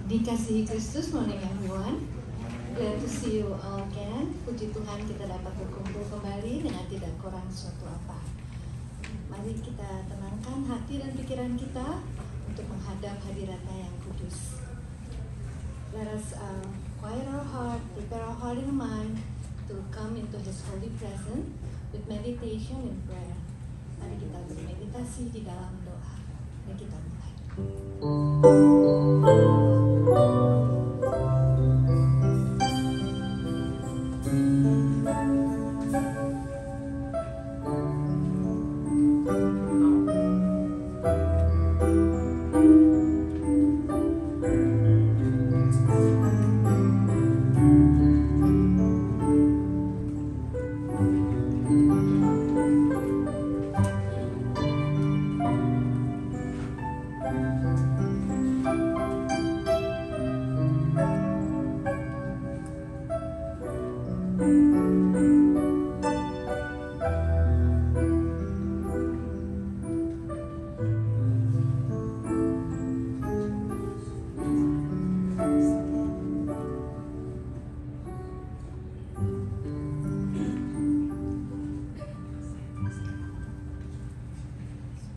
Dikasihi Kristus, morning everyone. Glad to see you all again. Puji Tuhan kita dapat berkumpul kembali dengan tidak kurang suatu apa. Mari kita tenangkan hati dan pikiran kita untuk menghadap hadirat-Nya yang kudus. Let us quiet our heart, prepare our heart and mind to come into His holy presence with meditation and prayer. Mari kita bermeditasi di dalam doa. Mari kita mulai.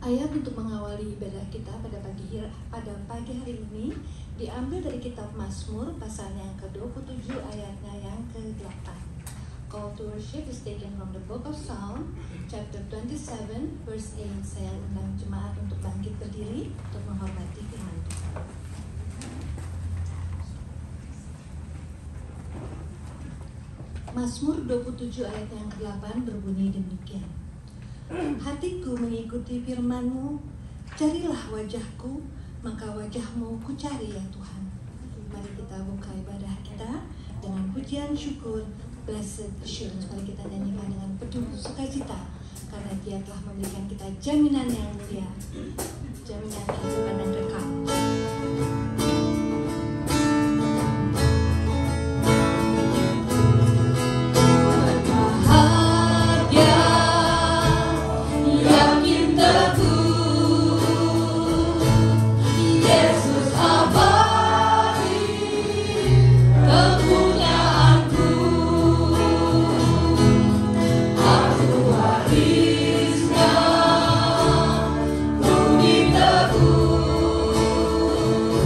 Ayat untuk mengawali ibadah kita pada pagi hari ini diambil dari kitab Mazmur pasalnya yang ke-27 ayatnya yang ke-8. Call to worship is taken from the book of Psalm chapter 27 verse 8. Saya undang jemaat untuk bangkit berdiri untuk menghormati firman Tuhan. Mazmur 27 ayat yang ke-8 berbunyi demikian. Hatiku mengikuti firman-Mu, carilah wajah-Ku, maka wajah-Mu ku cari ya Tuhan. Mari kita buka ibadah kita dengan pujian syukur, blessed assurance. Mari kita nyanyikan dengan penuh sukacita, karena Dia telah memberikan kita jaminan yang mulia, jaminan kehidupan dan kekal. Aku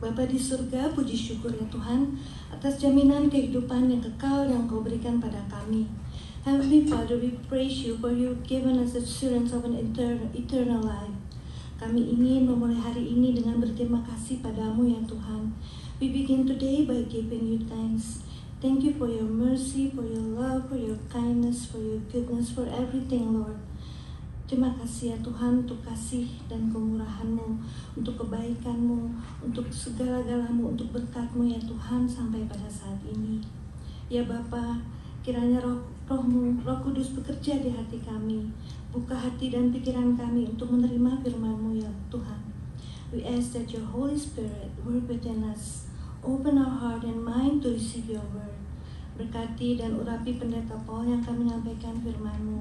Bapa di surga, puji syukur ya Tuhan atas jaminan kehidupan yang kekal yang Kau berikan pada kami. Heavenly Father, we praise you for you given us assurance of an eternal life. Kami ingin memulai hari ini dengan berterima kasih padamu ya Tuhan. We begin today by giving you thanks. Thank you for your mercy, for your love, for your kindness, for your goodness, for everything, Lord. Terima kasih ya Tuhan untuk kasih dan kemurahan-Mu, untuk kebaikan-Mu, untuk segala-galamu, untuk berkat-Mu ya Tuhan sampai pada saat ini. Ya Bapa, kiranya Roh-Mu, Roh Kudus bekerja di hati kami. Buka hati dan pikiran kami untuk menerima firman-Mu ya Tuhan. We ask that your Holy Spirit work within us. Open our heart and mind to receive your word. Berkati dan urapi pendeta Paul yang akan menyampaikan firman-Mu.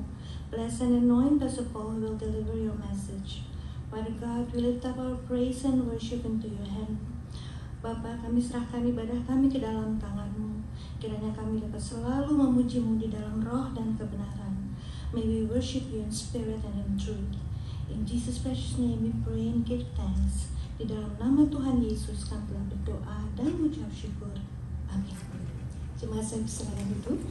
Bless and anoint Pastor Paul who will deliver your message. Father God, we lift up our praise and worship into your hand. Bapa, kami serahkan ibadah kami ke dalam tangan-Mu. Kiranya kami dapat selalu memuji-Mu di dalam roh dan kebenaran. May we worship you in spirit and in truth. In Jesus' precious name we pray and give thanks. Di dalam nama Tuhan Yesus kami telah berdoa dan mengucap syukur. Amin. Jemaat saya silakan duduk.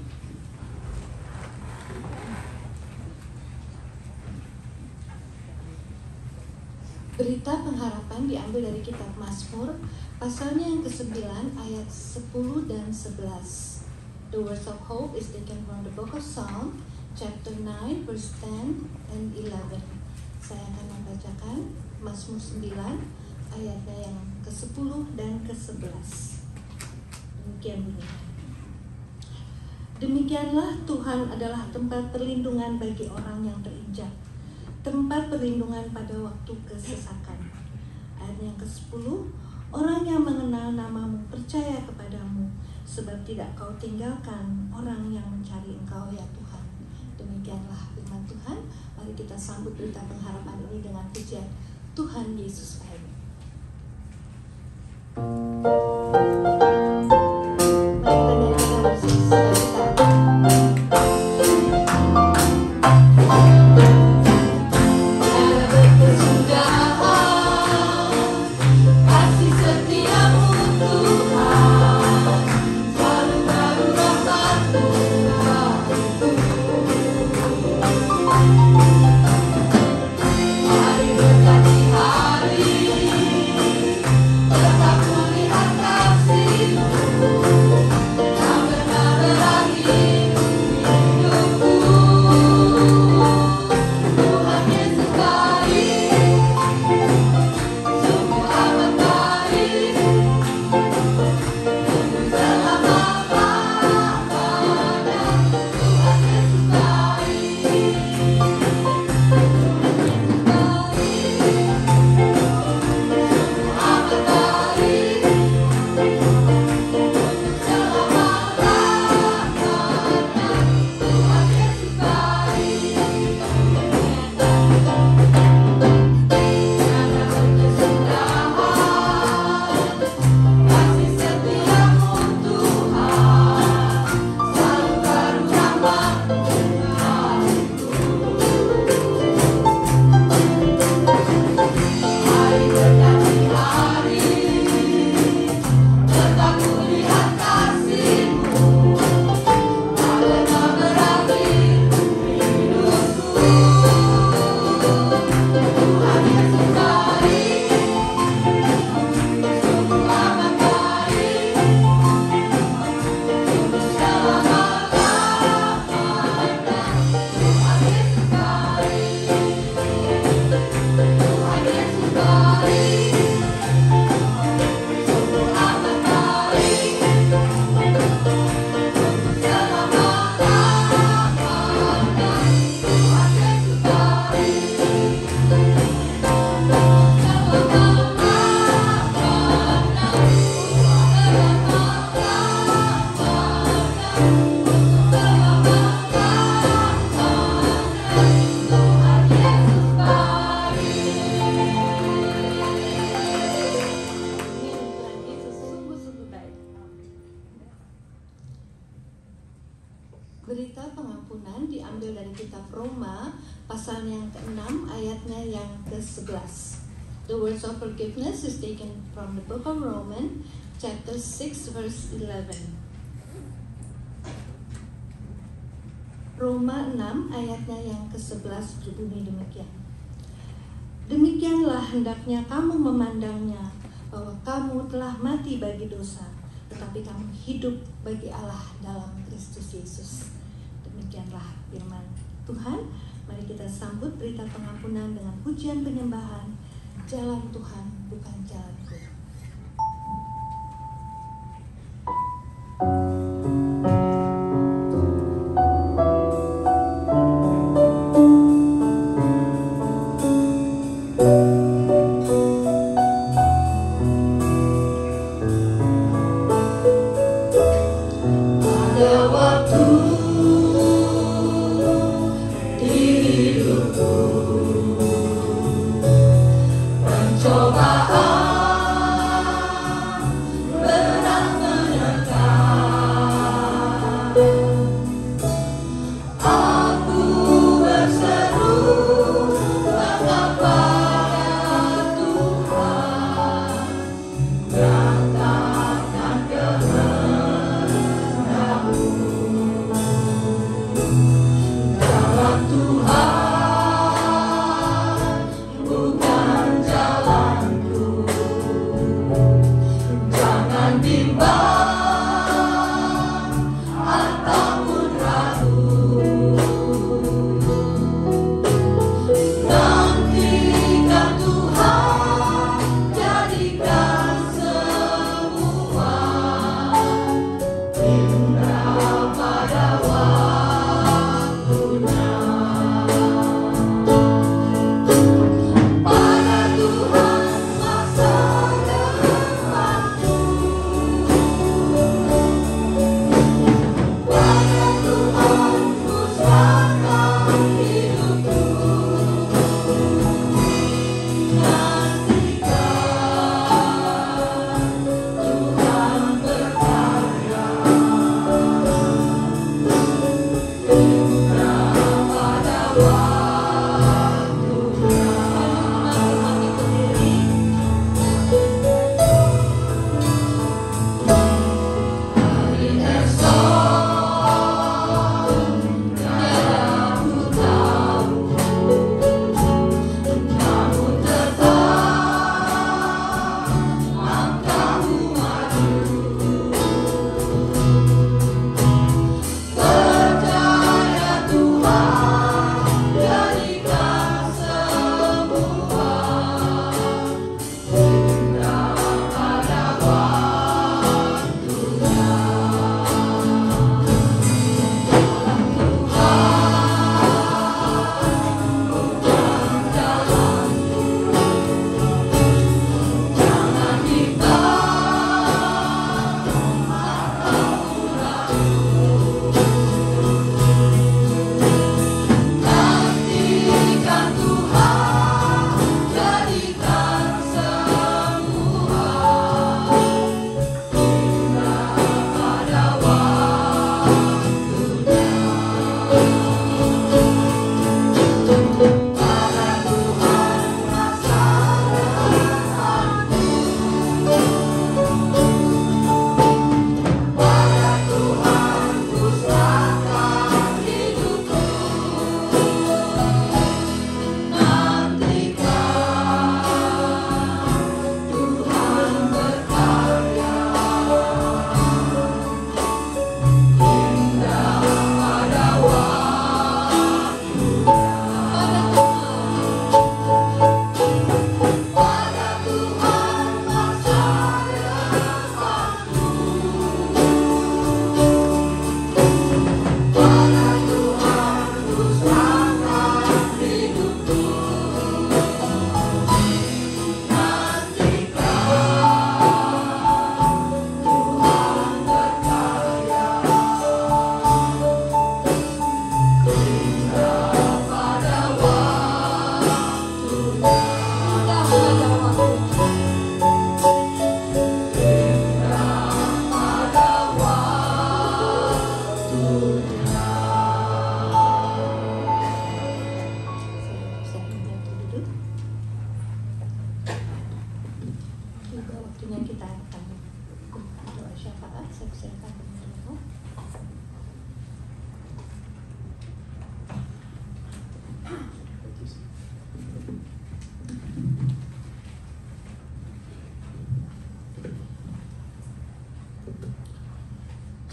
Berita pengharapan diambil dari kitab Mazmur, pasalnya yang ke-9 ayat 10 dan 11. The words of hope is taken from the book of Psalm, chapter 9, verse 10 and 11. Saya akan membacakan Mazmur 9, ayatnya yang ke-10 dan ke-11. Demikian bunyinya. Demikianlah Tuhan adalah tempat perlindungan bagi orang yang terinjak, tempat perlindungan pada waktu kesesakan. Ayat yang ke-10, orang yang mengenal nama-Mu percaya kepadamu, sebab tidak Kau tinggalkan orang yang mencari Engkau ya Tuhan. Demikianlah firman Tuhan. Mari kita sambut berita pengharapan ini dengan pujian Tuhan Yesus baik. Mari kita nyanyikan bersama-sama. Hari berkati hari, tetap kulihat kasih. Berita pengampunan diambil dari kitab Roma pasal yang ke-6 ayatnya yang ke-11. The words of forgiveness is taken from the book of Romans chapter 6 verse 11. Roma 6 ayatnya yang ke-11 berbunyi demikian. Demikianlah hendaknya kamu memandangnya, bahwa kamu telah mati bagi dosa, tetapi kamu hidup bagi Allah dalam Kristus Yesus. Demikianlah firman Tuhan. Mari kita sambut berita pengampunan dengan pujian penyembahan. Jalan Tuhan bukan jalanku. Tuhan.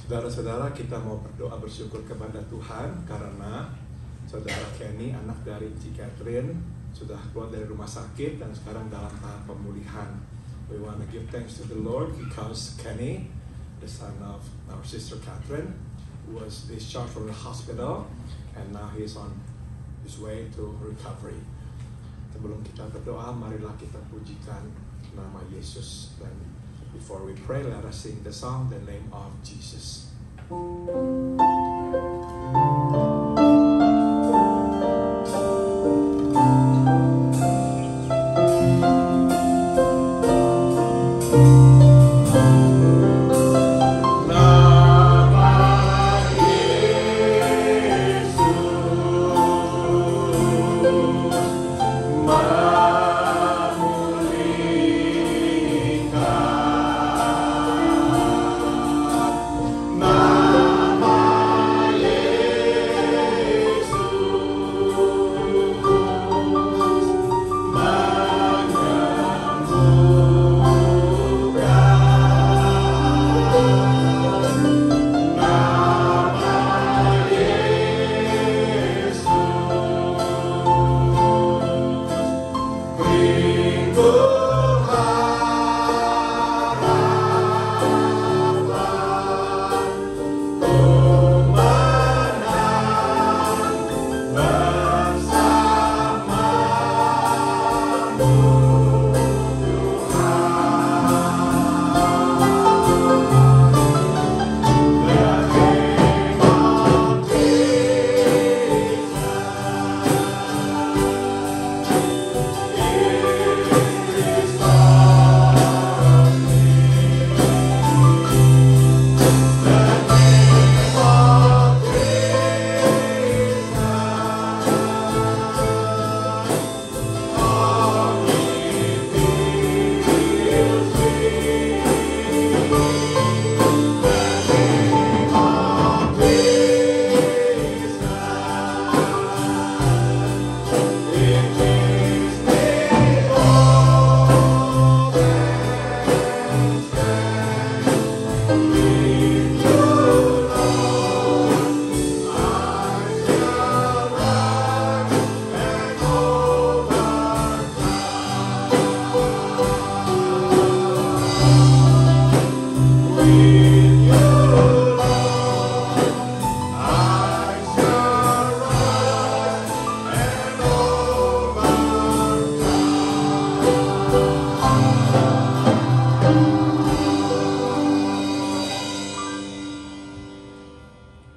Saudara-saudara, kita mau berdoa bersyukur kepada Tuhan karena saudara Kenny, anak dari Ci Catherine, sudah keluar dari rumah sakit dan sekarang dalam tahap pemulihan. We want to give thanks to the Lord because Kenny, the son of our sister Catherine, was discharged from the hospital and now he is on his way to recovery. Sebelum kita berdoa, marilah kita pujikan nama Yesus. Dan before we pray, let us sing the song, The Name of Jesus.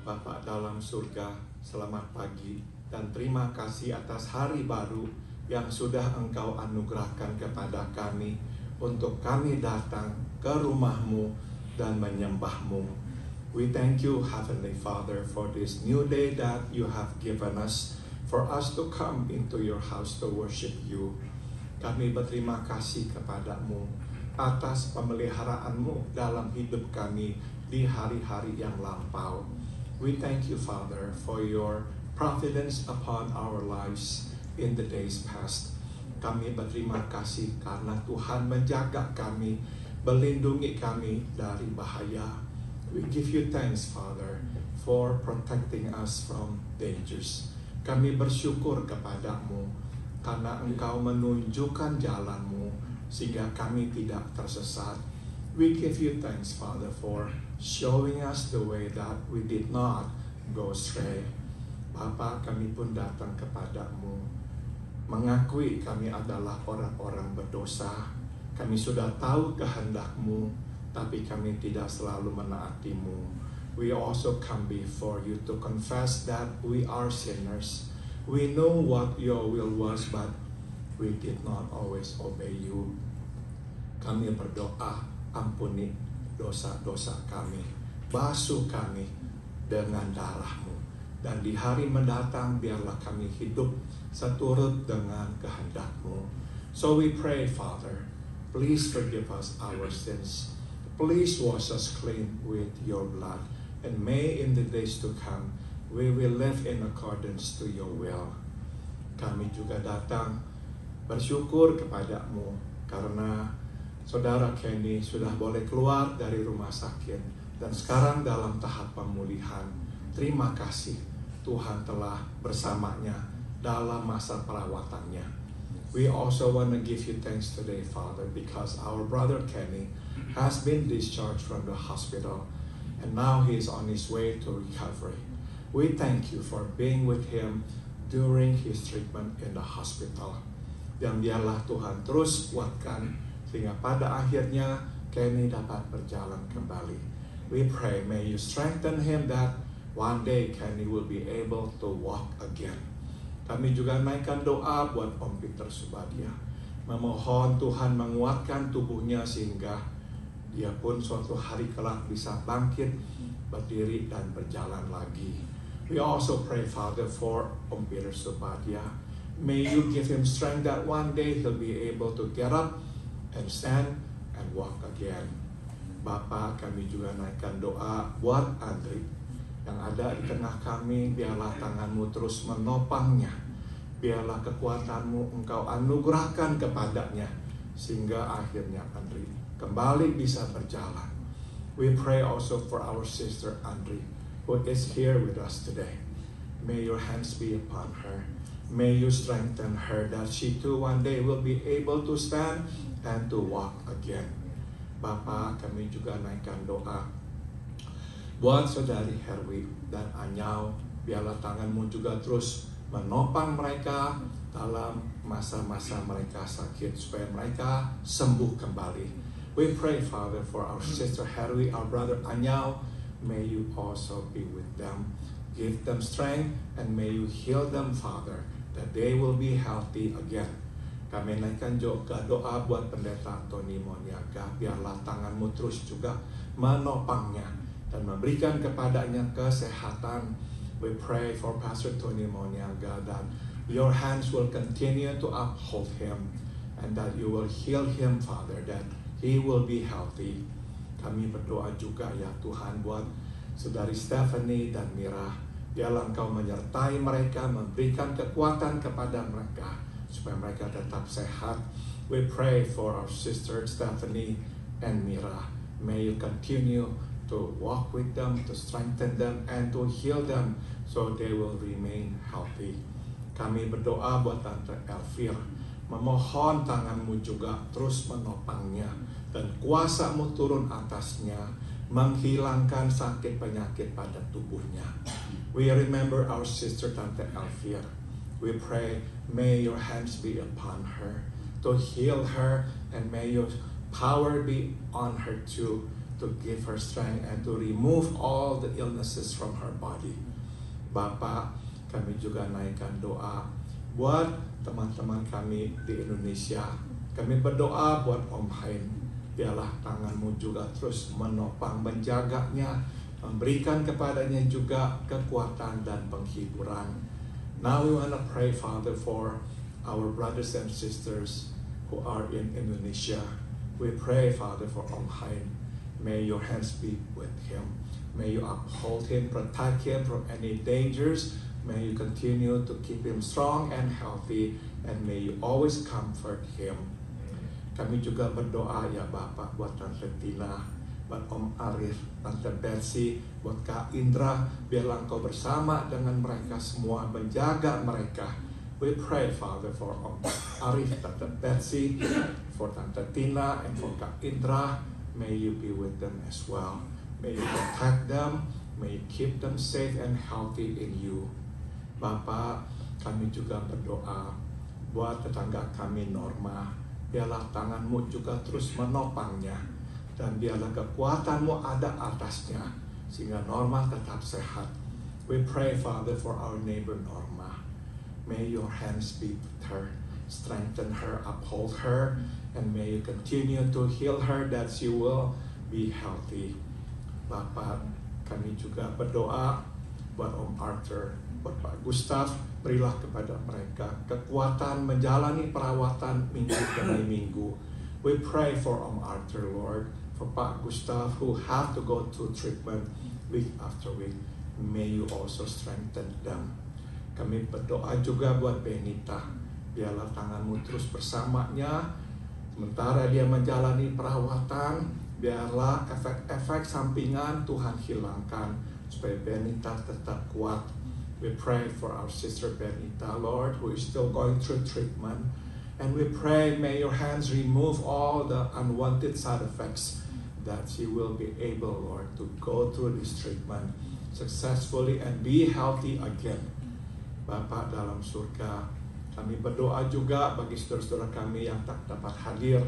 Bapa dalam surga, selamat pagi dan terima kasih atas hari baru yang sudah Engkau anugerahkan kepada kami untuk kami datang ke rumah-Mu dan menyembah-Mu. We thank you, Heavenly Father, for this new day that you have given us, for us to come into your house to worship you. Kami berterima kasih kepada-Mu atas pemeliharaan-Mu dalam hidup kami di hari-hari yang lampau. We thank you, Father, for your providence upon our lives in the days past. Kami berterima kasih karena Tuhan menjaga kami, melindungi kami dari bahaya. We give you thanks, Father, for protecting us from dangers. Kami bersyukur kepada-Mu karena Engkau menunjukkan jalan-Mu sehingga kami tidak tersesat. We give you thanks, Father, for showing us the way that we did not go astray. Bapa, kami pun datang kepada-Mu, mengakui kami adalah orang-orang berdosa. Kami sudah tahu kehendak-Mu, tapi kami tidak selalu menaati-Mu. We also come before you to confess that we are sinners. We know what your will was, but we did not always obey you. Kami berdoa, ampuni dosa-dosa kami, basuh kami dengan darah-Mu, dan di hari mendatang biarlah kami hidup seturut dengan kehendak-Mu. So we pray, Father, please forgive us our sins. Please wash us clean with your blood, and may in the days to come we will live in accordance to your will. Kami juga datang bersyukur kepada-Mu karena Saudara Kenny sudah boleh keluar dari rumah sakit Dan sekarang dalam tahap pemulihan, terima kasih Tuhan telah bersamanya dalam masa perawatannya. We also want to give you thanks today, Father, because our brother Kenny has been discharged from the hospital and now he is on his way to recovery. We thank you for being with him during his treatment in the hospital. Dan biarlah Tuhan terus kuatkan sehingga pada akhirnya Kenny dapat berjalan kembali. We pray, may you strengthen him that one day Kenny will be able to walk again. Kami juga naikkan doa buat Om Peter Subadia. Memohon Tuhan menguatkan tubuhnya sehingga dia pun suatu hari kelak bisa bangkit, berdiri dan berjalan lagi. We also pray, Father, for Om Peter Subadia. May you give him strength that one day he'll be able to get up and stand and walk again. Bapa, kami juga naikkan doa buat Andri yang ada di tengah kami. Biarlah tangan-Mu terus menopangnya. Biarlah kekuatan-Mu Engkau anugerahkan kepadanya sehingga akhirnya Andri kembali bisa berjalan. We pray also for our sister Andri who is here with us today. May your hands be upon her. May you strengthen her that she too one day will be able to stand and to walk again. Bapa, kami juga naikkan doa buat saudari Herwi dan Anyau. Biarlah tangan-Mu juga terus menopang mereka dalam masa-masa mereka sakit supaya mereka sembuh kembali. We pray, Father, for our sister Herwi, our brother Anyau. May you also be with them. Give them strength and may you heal them, Father, that they will be healthy again. Kami naikkan juga doa buat pendeta Tony Moniaga. Biarlah tangan-Mu terus juga menopangnya dan memberikan kepadanya kesehatan. We pray for Pastor Tony Moniaga that your hands will continue to uphold him and that you will heal him, Father, that he will be healthy. Kami berdoa juga ya Tuhan buat saudari Stephanie dan Mira. Biarlah Engkau menyertai mereka, memberikan kekuatan kepada mereka supaya mereka tetap sehat. We pray for our sister Stephanie and Mira. May you continue to walk with them, to strengthen them, and to heal them so they will remain healthy. Kami berdoa buat Tante Elvira. Memohon tangan-Mu juga terus menopangnya dan kuasa-Mu turun atasnya, menghilangkan sakit penyakit pada tubuhnya. We remember our sister Tante Elvira. We pray, may your hands be upon her to heal her and may your power be on her too to give her strength and to remove all the illnesses from her body. Bapa, kami juga naikkan doa buat teman-teman kami di Indonesia. Kami berdoa buat Om Hain. Biarlah tangan-Mu juga terus menopang, menjaganya, memberikan kepadanya juga kekuatan dan penghiburan. Now we want to pray, Father, for our brothers and sisters who are in Indonesia. We pray, Father, for Om Hain. May your hands be with him. May you uphold him, protect him from any dangers. May you continue to keep him strong and healthy, and may you always comfort him. Kami juga berdoa ya Bapak buat Tante Tina, buat Om Arif, Tante Betsy, buat Kak Indra. Biarlah Engkau bersama dengan mereka semua, menjaga mereka. We pray, Father, for Om Arif, Tante Betsy, for Tante Tina, and for Kak Indra. May you be with them as well. May you protect them. May you keep them safe and healthy in you. Bapak, kami juga berdoa buat tetangga kami Norma. Biarlah tangan-Mu juga terus menopangnya. Dan biarlah kekuatan-Mu ada atasnya. Sehingga Norma tetap sehat. We pray, Father, for our neighbor Norma. May your hands be with her. Strengthen her, uphold her. And may you continue to heal her that she will be healthy. Bapak, kami juga berdoa buat Om Arthur, buat Pak Gustaf. Berilah kepada mereka kekuatan menjalani perawatan minggu demi minggu. We pray for Om Arthur, Lord, for Pak Gustaf who have to go through treatment week after week. May you also strengthen them. Kami berdoa juga buat Benita. Biarlah tangan-Mu terus bersamanya. Sementara dia menjalani perawatan, Biarlah efek-efek sampingan Tuhan hilangkan, supaya Benita tetap kuat. We pray for our sister Benita, Lord, who is still going through treatment. And we pray, may your hands remove all the unwanted side effects, that she will be able, Lord, to go through this treatment successfully and be healthy again. Bapa dalam surga, kami berdoa juga bagi saudara-saudara kami yang tak dapat hadir,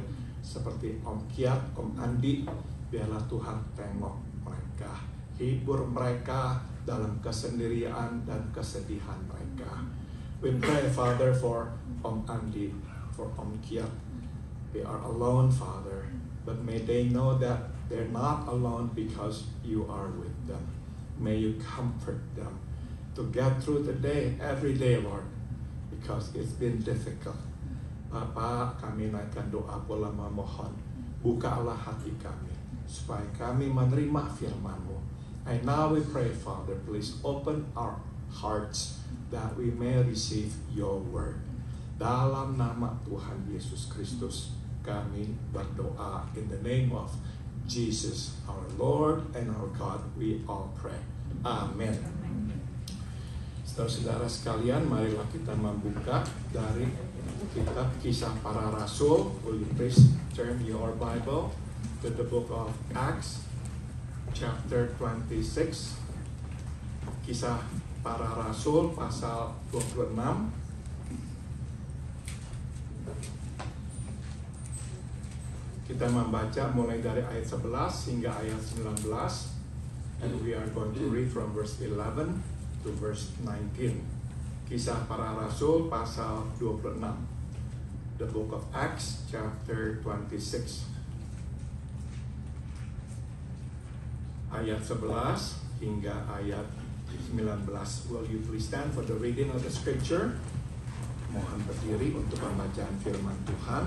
seperti Om Kiat, Om Andi. Biarlah Tuhan tengok mereka, hibur mereka dalam kesendirian dan kesedihan mereka. We pray, Father, for Om Andi, for Om Kiat. They are alone, Father, but may they know that they're not alone because you are with them. May you comfort them to get through the day, every day, Lord, because it's been difficult. Bapa, kami naikkan doa pula memohon, bukalah hati kami, supaya kami menerima firman-Mu. And now we pray, Father, please open our hearts that we may receive your word. Dalam nama Tuhan Yesus Kristus, kami berdoa in the name of Jesus, our Lord and our God, we all pray. Amen. Saudara-saudara sekalian, marilah kita membuka dari kitab Kisah Para Rasul. Will you please turn your Bible to the book of Acts, chapter 26. Kisah Para Rasul pasal 26. Kita membaca mulai dari ayat 11 hingga ayat 19. And we are going to read from verse 11 to verse 19. Kisah Para Rasul pasal 26. The book of Acts, chapter 26. Ayat 11 hingga ayat 19. Will you please stand for the reading of the scripture? Mohon berdiri untuk pembacaan firman Tuhan.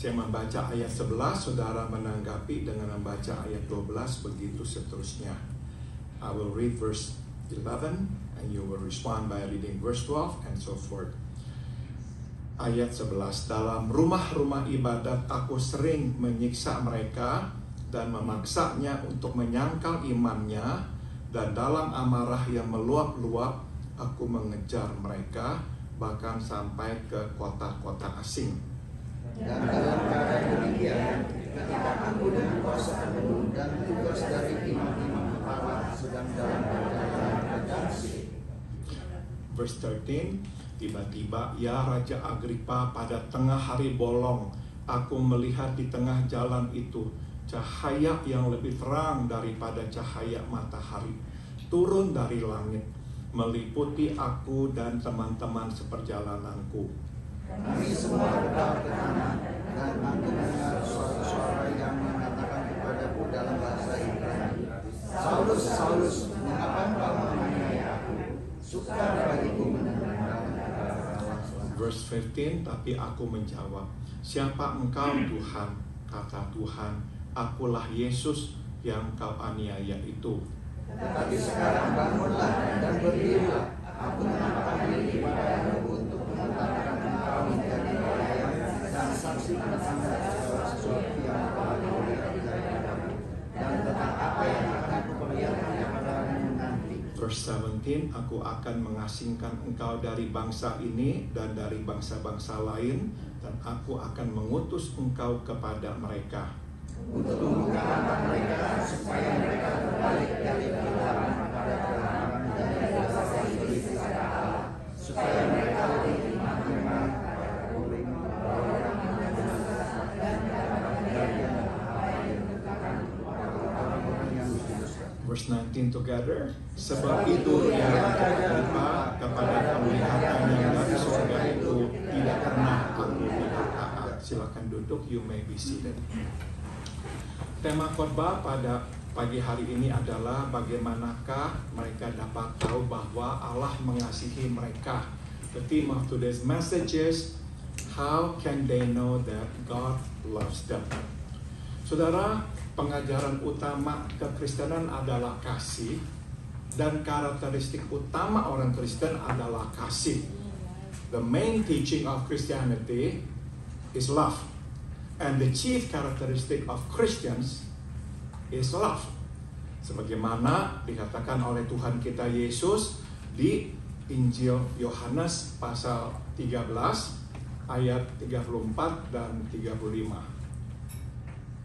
Saya membaca ayat 11, saudara menanggapi dengan membaca ayat 12, begitu seterusnya. I will read verse 11 and you will respond by reading verse 12 and so forth. Ayat 11, dalam rumah-rumah ibadat aku sering menyiksa mereka dan memaksanya untuk menyangkal imannya, dan dalam amarah yang meluap-luap aku mengejar mereka bahkan sampai ke kota-kota asing. Dan dalam keadaan demikian, ketika aku dengan kuasa penuh dan tugas dari imam-imam kepala sedang dalam perjalanan ke Damsyik. Verse 13, tiba-tiba, ya Raja Agripa, pada tengah hari bolong, aku melihat di tengah jalan itu cahaya yang lebih terang daripada cahaya matahari turun dari langit, meliputi aku dan teman-teman seperjalananku. Kami semua rebah ke tanah, dan aku mendengar suatu suara yang mengatakan kepadaku dalam bahasa Ibrani, Saulus, Saulus, mengapa engkau menganiaya aku? Sukar bagiku mendengar kata-kata. Verse 15, tapi aku menjawab, siapa engkau Tuhan? Kata Tuhan, akulah Yesus yang kau aniaya itu. Tetapi sekarang bangunlah dan berdirilah, aku menampakkan diri padamu untuk mengatakan engkau menjadi pelayan dan saksi tentang segala sesuatu yang telah kulihat daripadamu, dan tentang apa yang akan kuperlihatkan kepadamu nanti. Verse 17, aku akan mengasingkan engkau dari bangsa ini dan dari bangsa-bangsa lain, dan aku akan mengutus engkau kepada mereka. Untuk membukakan mereka supaya mereka berbalik dari kegelapan kepada kebenaran dan dari dosa iblis kepada Allah, supaya mereka lebih iman kepada publik bahwa kami dan bagian apa yang dikatakan orang-orang yang berdosa. Verse 19 together. Sebab itu ya Raja Agripa, kepada penglihatan yang dari surga itu tidak pernah aku lihat. Silakan duduk, you may be seated. Tema khotbah pada pagi hari ini adalah bagaimanakah mereka dapat tahu bahwa Allah mengasihi mereka. The theme of today's message is, how can they know that God loves them? Saudara, pengajaran utama kekristenan adalah kasih, dan karakteristik utama orang Kristen adalah kasih. The main teaching of Christianity is love. And the chief characteristic of Christians is love. Sebagaimana dikatakan oleh Tuhan kita Yesus di Injil Yohanes pasal 13 ayat 34 dan 35.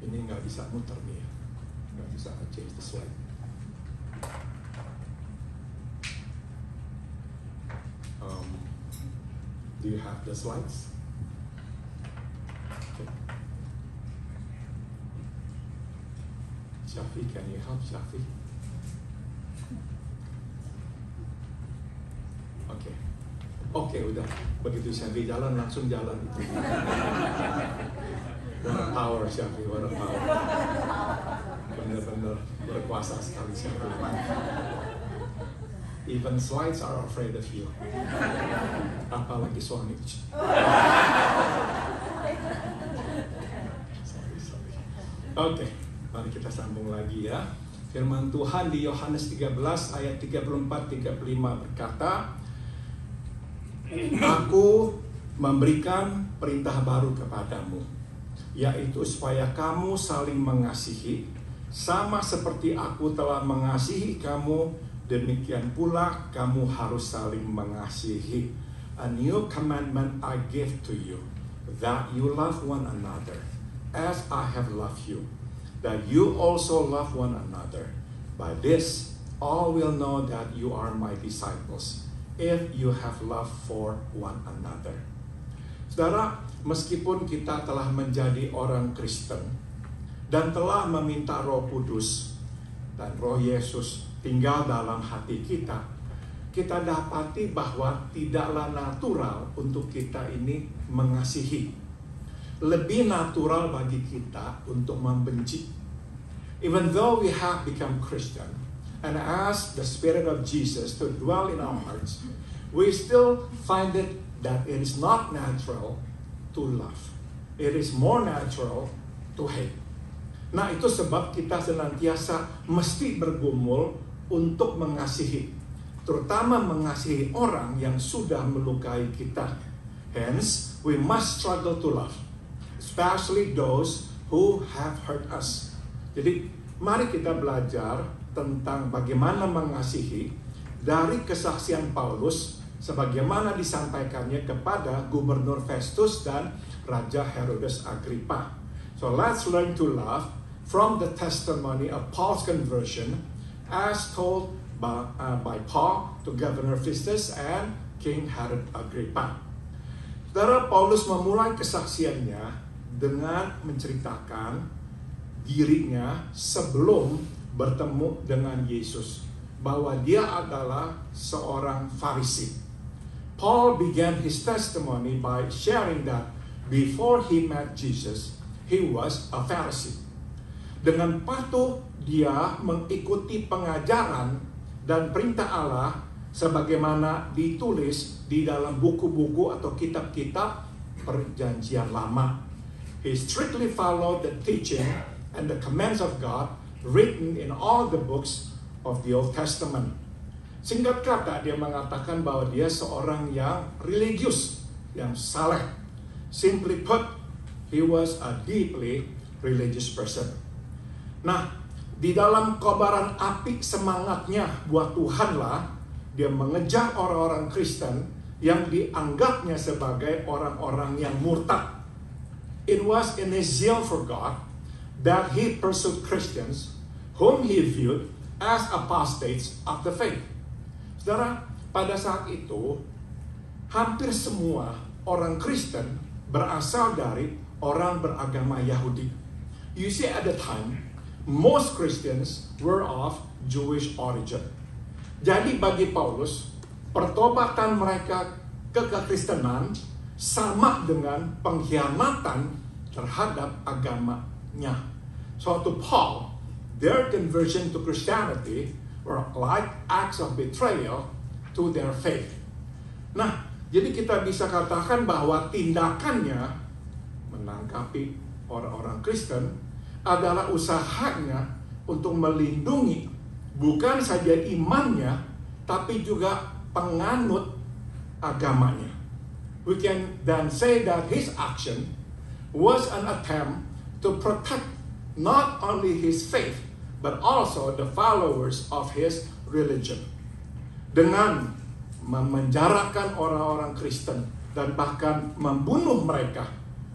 Ini nggak bisa muter nih ya. Nggak bisa change the slide. Do you have the slides? Okay. Shafi, can you help Shafi? Oke, udah. Begitu Shafi jalan, langsung jalan itu. What a power, Shafi, what a power. Benar-benar berkuasa sekali Shafi. Even slides are afraid of you. Apalagi suami. Sorry. Oke, mari kita sambung lagi ya. Firman Tuhan di Yohanes 13 ayat 34-35 berkata, Aku memberikan perintah baru kepadamu, yaitu supaya kamu saling mengasihi, sama seperti aku telah mengasihi kamu, demikian pula kamu harus saling mengasihi. A new commandment I give to you, that you love one another, as I have loved you, that you also love one another. By this, all will know that you are my disciples, if you have love for one another. Saudara, meskipun kita telah menjadi orang Kristen dan telah meminta Roh Kudus dan Roh Yesus tinggal dalam hati kita, kita dapati bahwa tidaklah natural untuk kita ini mengasihi. Lebih natural bagi kita untuk membenci. Even though we have become Christian and ask the Spirit of Jesus to dwell in our hearts, we still find it that it is not natural to love. It is more natural to hate. Nah, itu sebab kita senantiasa mesti bergumul untuk mengasihi, terutama mengasihi orang yang sudah melukai kita. Hence, we must struggle to love, especially those who have hurt us. Jadi, mari kita belajar tentang bagaimana mengasihi dari kesaksian Paulus sebagaimana disampaikannya kepada Gubernur Festus dan Raja Herodes Agrippa. So let's learn to love from the testimony of Paul's conversion as told by Paul to Governor Festus and King Herod Agrippa. Saudara, Paulus memulai kesaksiannya dengan menceritakan dirinya sebelum bertemu dengan Yesus, bahwa dia adalah seorang Farisi. Paul began his testimony by sharing that before he met Jesus, he was a Pharisee. Dengan patuh dia mengikuti pengajaran dan perintah Allah sebagaimana ditulis di dalam buku-buku atau kitab-kitab Perjanjian Lama. He strictly followed the teaching and the commands of God written in all the books of the Old Testament. Singkat kata, dia mengatakan bahwa dia seorang yang religius, yang saleh. Simply put, he was a deeply religious person. Nah, di dalam kobaran api semangatnya buat Tuhanlah, dia mengejar orang-orang Kristen yang dianggapnya sebagai orang-orang yang murtad. It was in his zeal for God that he pursued Christians whom he viewed as apostates of the faith. Saudara, pada saat itu hampir semua orang Kristen berasal dari orang beragama Yahudi. You see, at the time, most Christians were of Jewish origin. Jadi bagi Paulus, pertobatan mereka ke kekristenan sama dengan pengkhianatan terhadap agamanya. So to Paul, their conversion to Christianity were like acts of betrayal to their faith. Nah, jadi kita bisa katakan bahwa tindakannya menangkapi orang-orang Kristen adalah usahanya untuk melindungi bukan saja imannya, tapi juga penganut agamanya. We can then say that his action was an attempt to protect not only his faith, but also the followers of his religion. Dengan memenjarakan orang-orang Kristen dan bahkan membunuh mereka,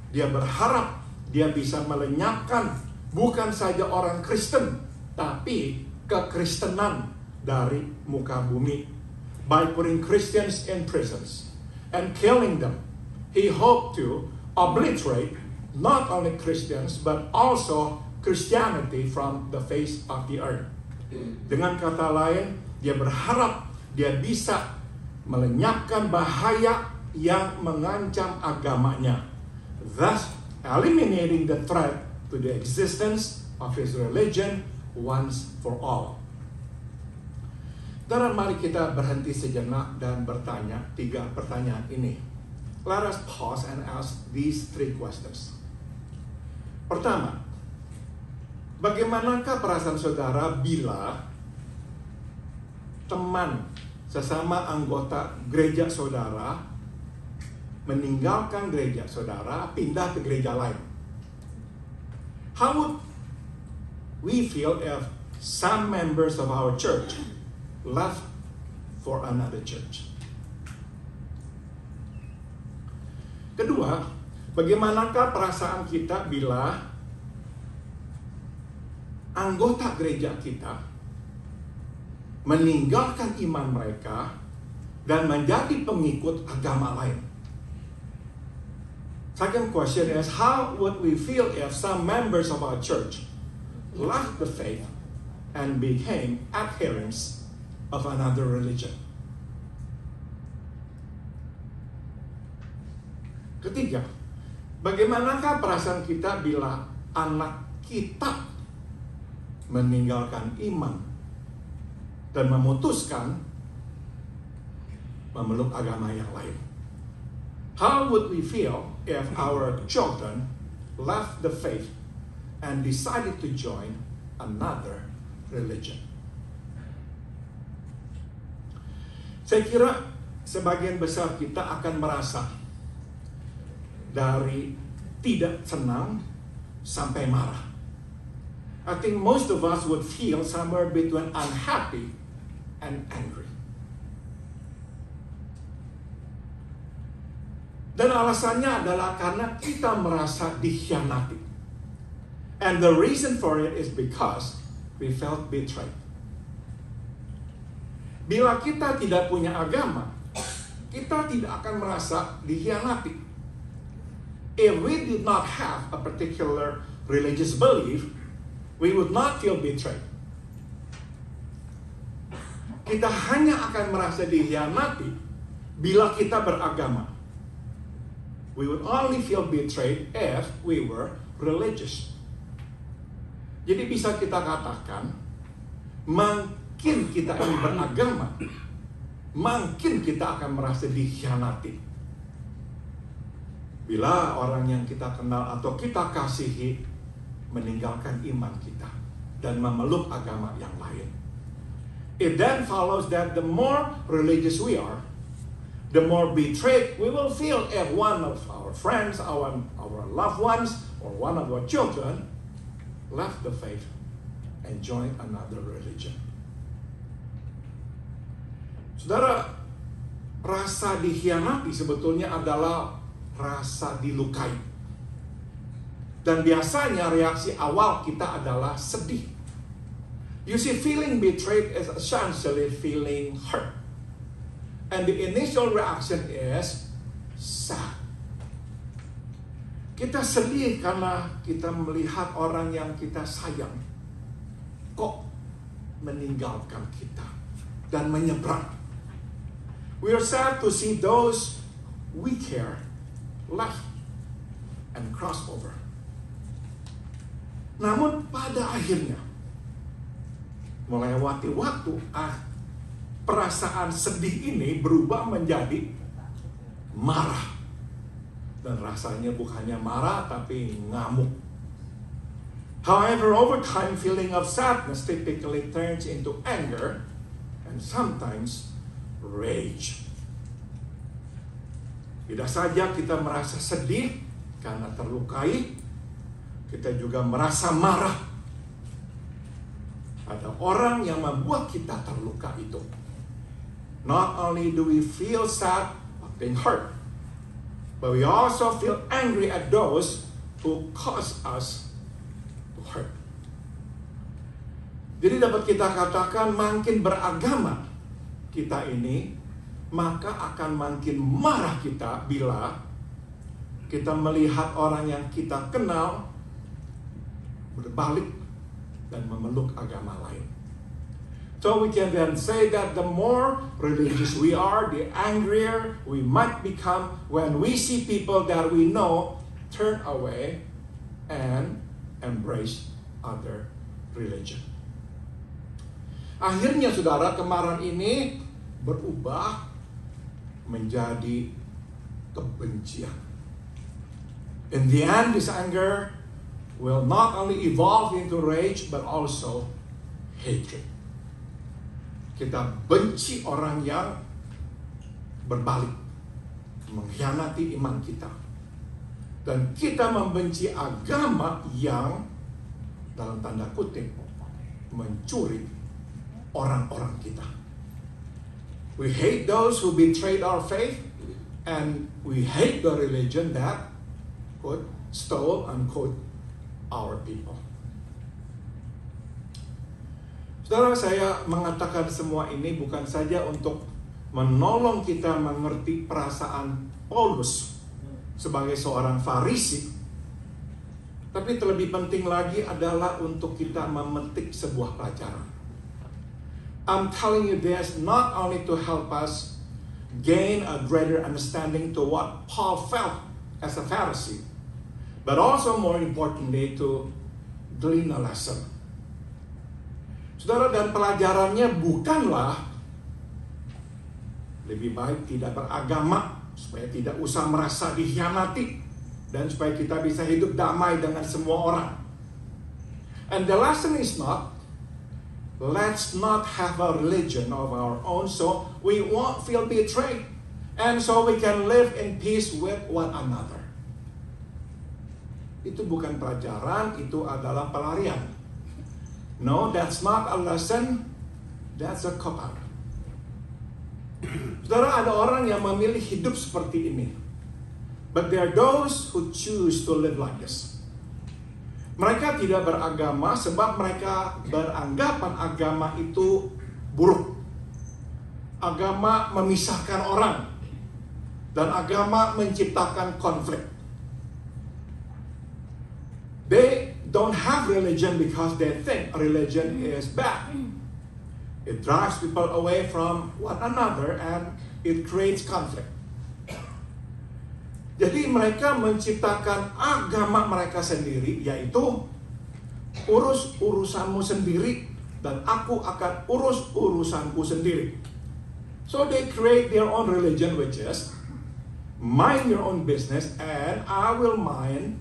dia berharap dia bisa melenyapkan bukan saja orang Kristen, tapi kekristenan dari muka bumi. By putting Christians in prisons and killing them, he hoped to obliterate not only Christians, but also Christianity from the face of the earth. Dengan kata lain, dia berharap dia bisa melenyapkan bahaya yang mengancam agamanya, thus eliminating the threat to the existence of his religion once for all. Dan mari kita berhenti sejenak dan bertanya 3 pertanyaan ini. Let us pause and ask these 3 questions. Pertama, bagaimanakah perasaan saudara bila teman sesama anggota gereja saudara meninggalkan gereja saudara, pindah ke gereja lain? How would we feel if some members of our church left for another church? Kedua, bagaimanakah perasaan kita bila anggota gereja kita meninggalkan iman mereka dan menjadi pengikut agama lain? Second question is, how would we feel if some members of our church left the faith and became adherents of another religion? Ketiga, bagaimanakah perasaan kita bila anak kita meninggalkan iman dan memutuskan memeluk agama yang lain? How would we feel if our children left the faith and decided to join another religion? Saya kira sebagian besar kita akan merasa dari tidak senang sampai marah. I think most of us would feel somewhere between unhappy and angry. Dan alasannya adalah karena kita merasa dikhianati. And the reason for it is because we felt betrayed. Bila kita tidak punya agama, kita tidak akan merasa dikhianati. If we did not have a particular religious belief, we would not feel betrayed. Kita hanya akan merasa dikhianati bila kita beragama. We would only feel betrayed if we were religious. Jadi bisa kita katakan, makin kita ini beragama, makin kita akan merasa dikhianati. Bila orang yang kita kenal atau kita kasihi meninggalkan iman kita dan memeluk agama yang lain. It then follows that the more religious we are, the more betrayed we will feel if one of our friends, our loved ones, or one of our children left the faith and joined another religion. Saudara, rasa dikhianati sebetulnya adalah rasa dilukai. Dan biasanya reaksi awal kita adalah sedih. You see, feeling betrayed is essentially feeling hurt. And the initial reaction is sad. Kita sedih karena kita melihat orang yang kita sayang kok meninggalkan kita dan menyeberang. We are sad to see those we care left and cross over. Namun pada akhirnya melewati waktu, perasaan sedih ini berubah menjadi marah. Dan rasanya bukannya marah tapi ngamuk. However, over time feeling of sadness typically turns into anger and sometimes rage. Tidak saja kita merasa sedih, karena terlukai, kita juga merasa marah. Ada orang yang membuat kita terluka itu. Not only do we feel sad of being hurt, but we also feel angry at those who cause us to hurt. Jadi dapat kita katakan makin beragama kita ini, maka akan makin marah kita bila kita melihat orang yang kita kenal berbalik dan memeluk agama lain. So we can then say that the more religious we are, the angrier we might become when we see people that we know turn away and embrace other religion. Akhirnya saudara, kemarahan ini berubah menjadi kebencian. In the end, this anger will not only evolve into rage, but also hatred. Kita benci orang yang berbalik, mengkhianati iman kita. Dan kita membenci agama yang, dalam tanda kutip, mencuri orang-orang kita. We hate those who betrayed our faith, and we hate the religion that, quote, stole, unquote, our people. Saudara, saya mengatakan semua ini bukan saja untuk menolong kita mengerti perasaan Paulus sebagai seorang Farisi, tapi terlebih penting lagi adalah untuk kita memetik sebuah pelajaran. I'm telling you this not only to help us gain a greater understanding to what Paul felt as a Pharisee, but also more importantly to glean a lesson. Saudara, dan pelajarannya bukanlah lebih baik tidak beragama supaya tidak usah merasa dikhianati dan supaya kita bisa hidup damai dengan semua orang. And the lesson is not, let's not have a religion of our own so we won't feel betrayed and so we can live in peace with one another. Itu bukan pelajaran, itu adalah pelarian. No, that's not a lesson, that's a cop-out. Saudara, ada orang yang memilih hidup seperti ini. But there are those who choose to live like this. Mereka tidak beragama sebab mereka beranggapan agama itu buruk. Agama memisahkan orang. Dan agama menciptakan konflik. They don't have religion because they think religion is bad. It drives people away from one another and it creates conflict. Jadi mereka menciptakan agama mereka sendiri, yaitu urus urusanmu sendiri dan aku akan urus urusanku sendiri. So they create their own religion, which is mind your own business and I will mind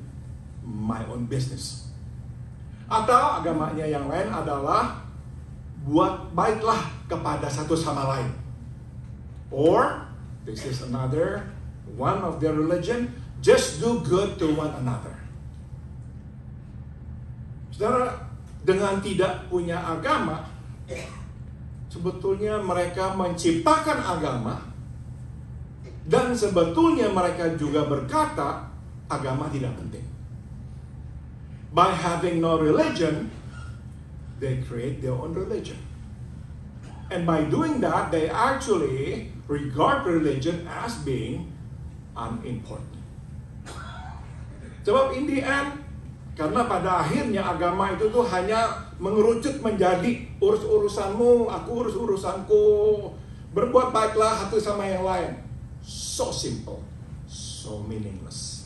my own business. Atau agamanya yang lain adalah buat baiklah kepada satu sama lain. Or, this is another one of their religion, just do good to one another. Saudara, dengan tidak punya agama, sebetulnya mereka menciptakan agama, dan sebetulnya mereka juga berkata, agama tidak penting. By having no religion, they create their own religion. And by doing that, they actually regard religion as being unimportant. Sebab in the end, karena pada akhirnya agama itu tuh hanya mengerucut menjadi urus urusanmu, aku urus urusanku, berbuat baiklah satu sama yang lain. So simple, so meaningless.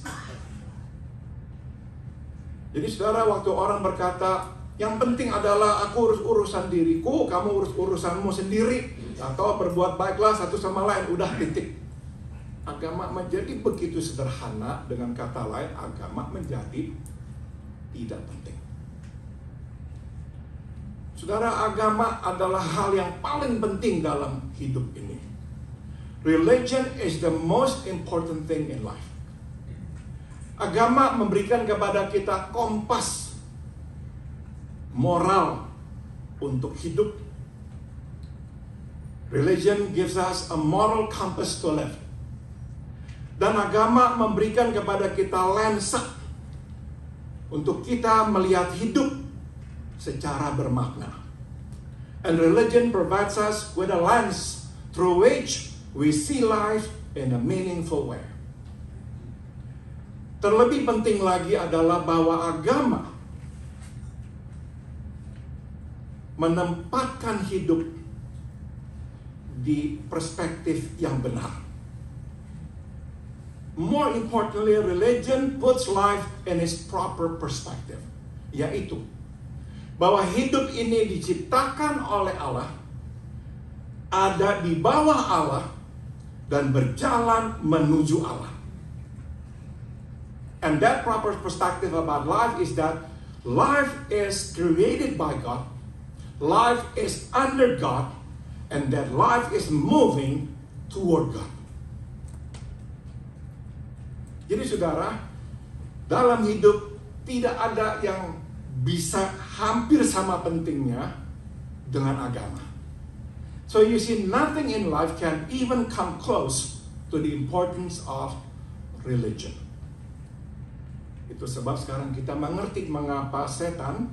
Jadi saudara, waktu orang berkata, yang penting adalah aku urus urusan diriku, kamu urus urusanmu sendiri, atau berbuat baiklah satu sama lain, udah titik. Agama menjadi begitu sederhana, dengan kata lain, agama menjadi tidak penting. Saudara, agama adalah hal yang paling penting dalam hidup ini. Religion is the most important thing in life. Agama memberikan kepada kita kompas moral untuk hidup. Religion gives us a moral compass to live. Dan agama memberikan kepada kita lensa untuk kita melihat hidup secara bermakna. And religion provides us with a lens through which we see life in a meaningful way. Terlebih penting lagi adalah bahwa agama menempatkan hidup di perspektif yang benar. More importantly, religion puts life in its proper perspective, yaitu bahwa hidup ini diciptakan oleh Allah, ada di bawah Allah, dan berjalan menuju Allah. And that proper perspective about life is that life is created by God, life is under God, and that life is moving toward God. Jadi saudara, dalam hidup tidak ada yang bisa hampir sama pentingnya dengan agama. So you see, nothing in life can even come close to the importance of religion. Itu sebab sekarang kita mengerti mengapa setan,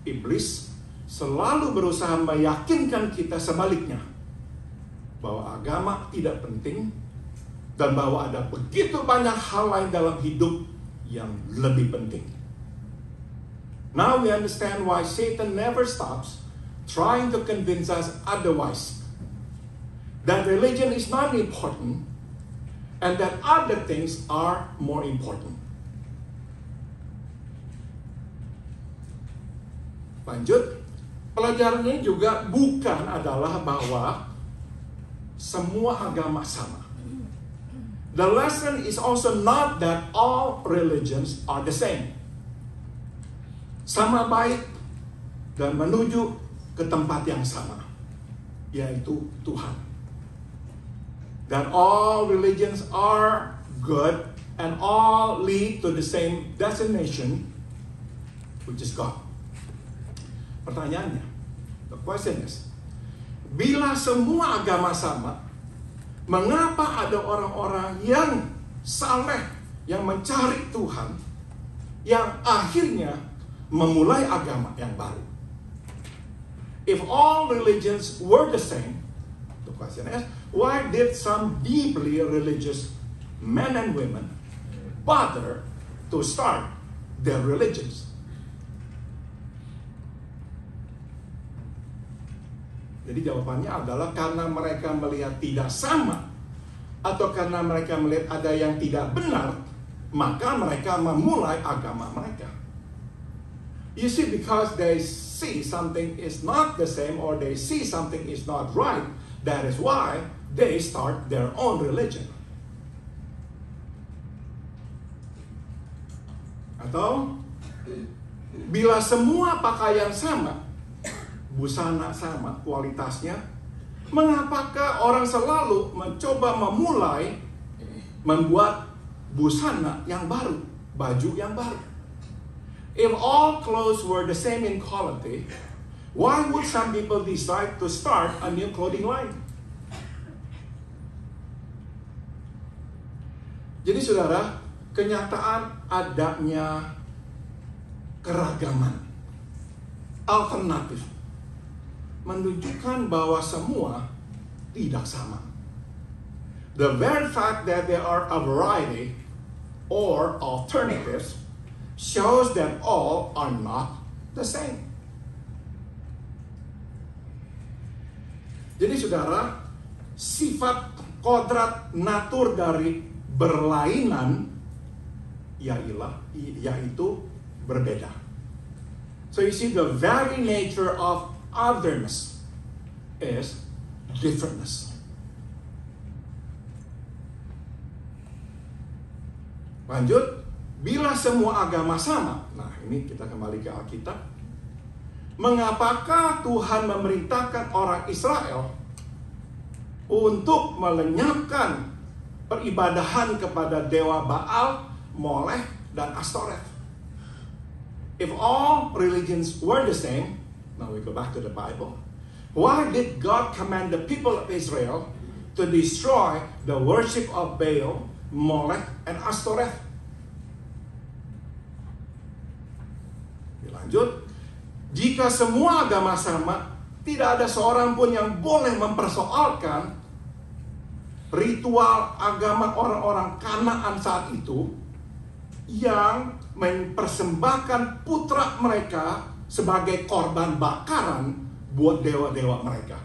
iblis, selalu berusaha meyakinkan kita sebaliknya, bahwa agama tidak penting, dan bahwa ada begitu banyak hal lain dalam hidup yang lebih penting. Now we understand why Satan never stops trying to convince us otherwise. That religion is not important, and that other things are more important. Lanjut, pelajarannya juga bukan adalah bahwa semua agama sama. The lesson is also not that all religions are the same. Sama baik dan menuju ke tempat yang sama, yaitu Tuhan. That all religions are good and all lead to the same destination, which is God. Pertanyaannya, the question is, bila semua agama sama, mengapa ada orang-orang yang saleh, yang mencari Tuhan, yang akhirnya memulai agama yang baru? If all religions were the same, the question is, why did some deeply religious men and women bother to start their religions? Jadi jawabannya adalah karena mereka melihat tidak sama, atau karena mereka melihat ada yang tidak benar, maka mereka memulai agama mereka. You see, because they see something is not the same, or they see something is not right, that is why they start their own religion. Atau bila semua pakaian sama, busana sama kualitasnya, mengapakah orang selalu mencoba memulai membuat busana yang baru, baju yang baru? If all clothes were the same in quality, why would some people decide to start a new clothing line? Jadi saudara, kenyataan adanya keragaman alternatif menunjukkan bahwa semua tidak sama. The very fact that there are a variety or alternatives shows that all are not the same. Jadi saudara, sifat kodrat natur dari berlainan yaitu berbeda. So you see, the very nature of otherness is differentness. Lanjut, bila semua agama sama, nah ini kita kembali ke Alkitab. Mengapakah Tuhan memerintahkan orang Israel untuk melenyapkan peribadahan kepada dewa Baal Molech, dan Astoreth. If all religions were the same, now we go back to the Bible, why did God command the people of Israel to destroy the worship of Baal, Molech, and Astoreth? Lanjut, jika semua agama sama, tidak ada seorang pun yang boleh mempersoalkan ritual agama orang-orang Kanaan saat itu yang mempersembahkan putra mereka sebagai korban bakaran buat dewa-dewa mereka.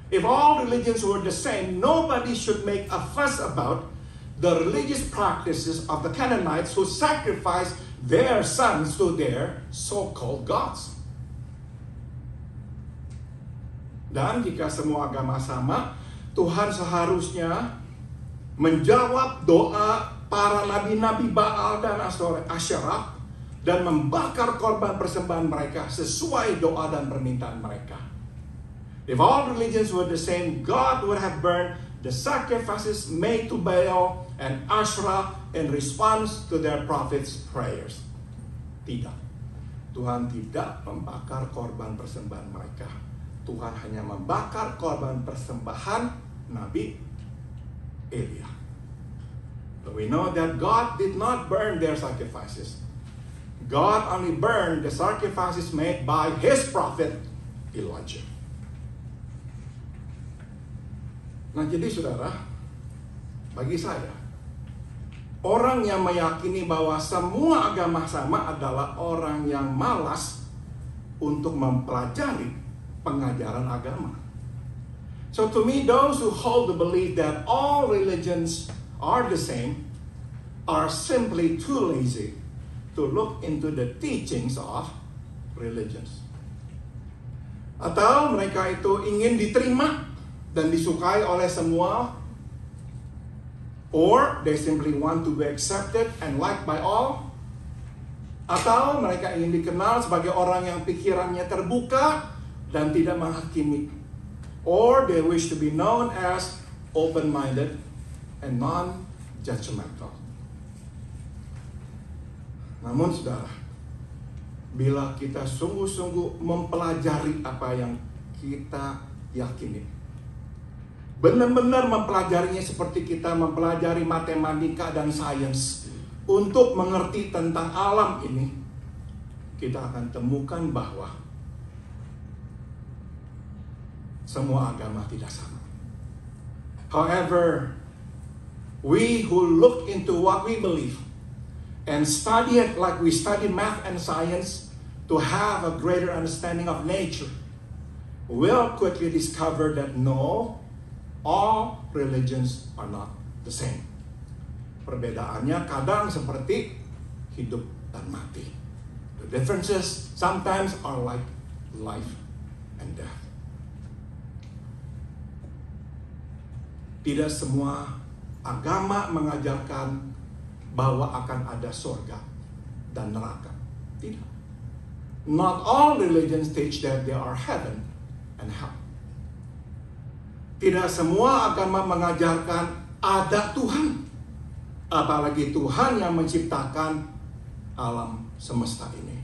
If all religions were the same, nobody should make a fuss about the religious practices of the Canaanites who sacrificed their sons to their so-called gods. Dan jika semua agama sama, Tuhan seharusnya menjawab doa para nabi-nabi Baal dan Asyerah dan membakar korban persembahan mereka sesuai doa dan permintaan mereka. If all religions were the same, God would have burned the sacrifices made to Baal and Asherah in response to their prophets' prayers. Tidak. Tuhan tidak membakar korban persembahan mereka. Tuhan hanya membakar korban persembahan Nabi Elia. But we know that God did not burn their sacrifices. God only burned the sacrifices made by his prophet Elijah. Nah, jadi saudara, bagi saya, orang yang meyakini bahwa semua agama sama adalah orang yang malas untuk mempelajari pengajaran agama. So to me, those who hold the belief that all religions are the same are simply too lazy to look into the teachings of religions. Atau mereka itu ingin diterima dan disukai oleh semua, or they simply want to be accepted and liked by all, atau mereka ingin dikenal sebagai orang yang pikirannya terbuka dan tidak menghakimi, or they wish to be known as open-minded and non-judgmental. Namun saudara, bila kita sungguh-sungguh mempelajari apa yang kita yakini, benar-benar mempelajarinya seperti kita mempelajari matematika dan sains untuk mengerti tentang alam ini, kita akan temukan bahwa semua agama tidak sama. However, we who look into what we believe and study it like we study math and science to have a greater understanding of nature will quickly discover that no, all religions are not the same. Perbedaannya kadang seperti hidup dan mati. The differences sometimes are like life and death. Tidak semua agama mengajarkan bahwa akan ada surga dan neraka. Tidak. Not all religions teach that there are heaven and hell. Tidak semua agama mengajarkan ada Tuhan, apalagi Tuhan yang menciptakan alam semesta ini.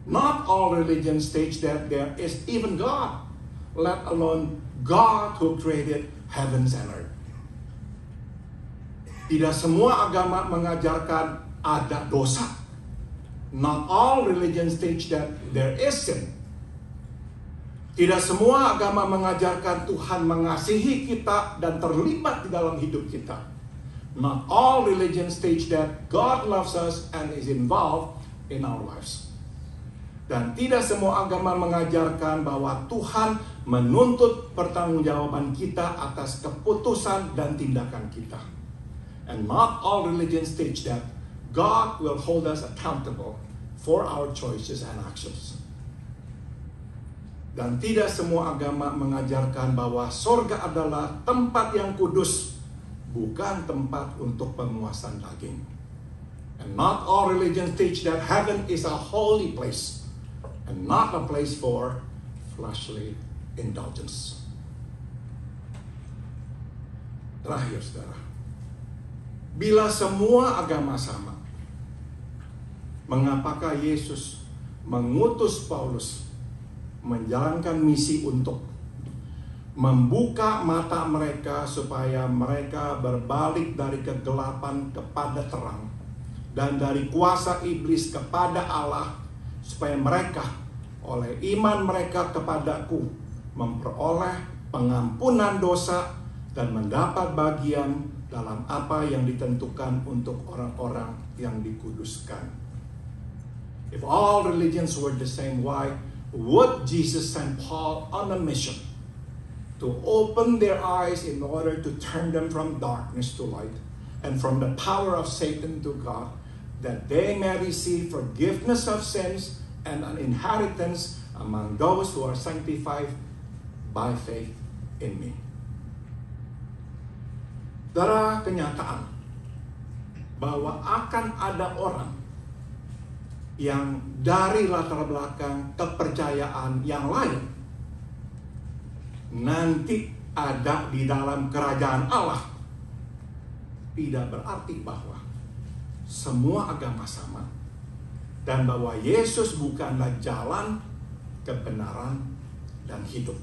Not all religions teach that there is even God, let alone God who created heavens and earth. Tidak semua agama mengajarkan ada dosa. Not all religions teach that there is sin. Tidak semua agama mengajarkan Tuhan mengasihi kita dan terlibat di dalam hidup kita. Not all religions teach that God loves us and is involved in our lives. Dan tidak semua agama mengajarkan bahwa Tuhan menuntut pertanggungjawaban kita atas keputusan dan tindakan kita. And not all religions teach that God will hold us accountable for our choices and actions. Dan tidak semua agama mengajarkan bahwa surga adalah tempat yang kudus, bukan tempat untuk pemuasan daging. And not all religions teach that heaven is a holy place and not a place for fleshly indulgence. Terakhir, saudara, Bila semua agama sama, mengapakah Yesus mengutus Paulus menjalankan misi untuk membuka mata mereka supaya mereka berbalik dari kegelapan kepada terang dan dari kuasa iblis kepada Allah, supaya mereka oleh iman mereka kepadaku memperoleh pengampunan dosa dan mendapat bagian dalam apa yang ditentukan untuk orang-orang yang dikuduskan. If all religions were the same, why would Jesus send Paul on a mission to open their eyes in order to turn them from darkness to light and from the power of Satan to God, that they may receive forgiveness of sins and an inheritance among those who are sanctified by faith in me? Darah kenyataan bahwa akan ada orang yang dari latar belakang kepercayaan yang lain nanti ada di dalam kerajaan Allah, tidak berarti bahwa semua agama sama dan bahwa Yesus bukanlah jalan, kebenaran, dan hidup.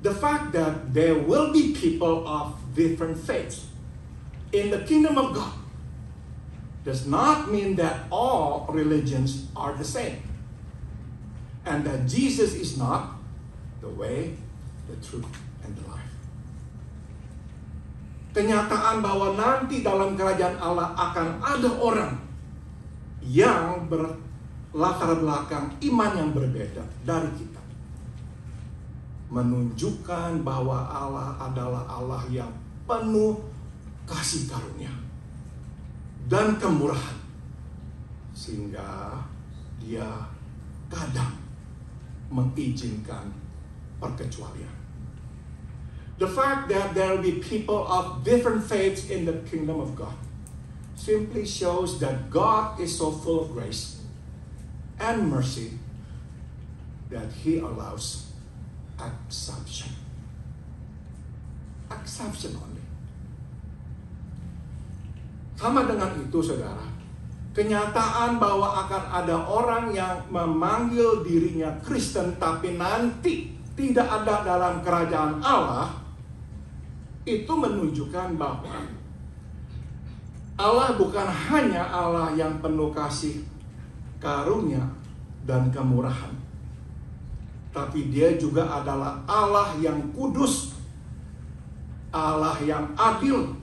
The fact that there will be people of different faiths in the kingdom of God does not mean that all religions are the same, and that Jesus is not the way, the truth, and the life. Kenyataan bahwa nanti dalam kerajaan Allah akan ada orang yang berlatar belakang iman yang berbeda dari kita, menunjukkan bahwa Allah adalah Allah yang penuh kasih karunia dan kemurahan, sehingga Dia kadang mengizinkan perkecualian. The fact that there will be people of different faiths in the kingdom of God simply shows that God is so full of grace and mercy that He allows exception. Exception only. Sama dengan itu, saudara, kenyataan bahwa akan ada orang yang memanggil dirinya Kristen tapi nanti tidak ada dalam kerajaan Allah, itu menunjukkan bahwa Allah bukan hanya Allah yang penuh kasih karunia dan kemurahan, tapi Dia juga adalah Allah yang kudus, Allah yang adil,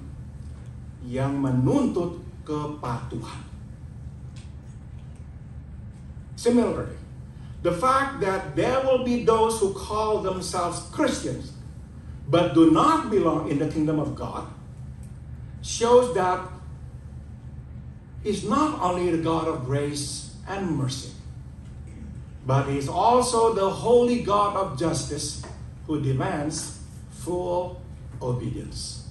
yang menuntut kepatuhan. Similarly, the fact that there will be those who call themselves Christians but do not belong in the kingdom of God shows that He's not only the God of grace and mercy, but He's also the holy God of justice who demands full obedience.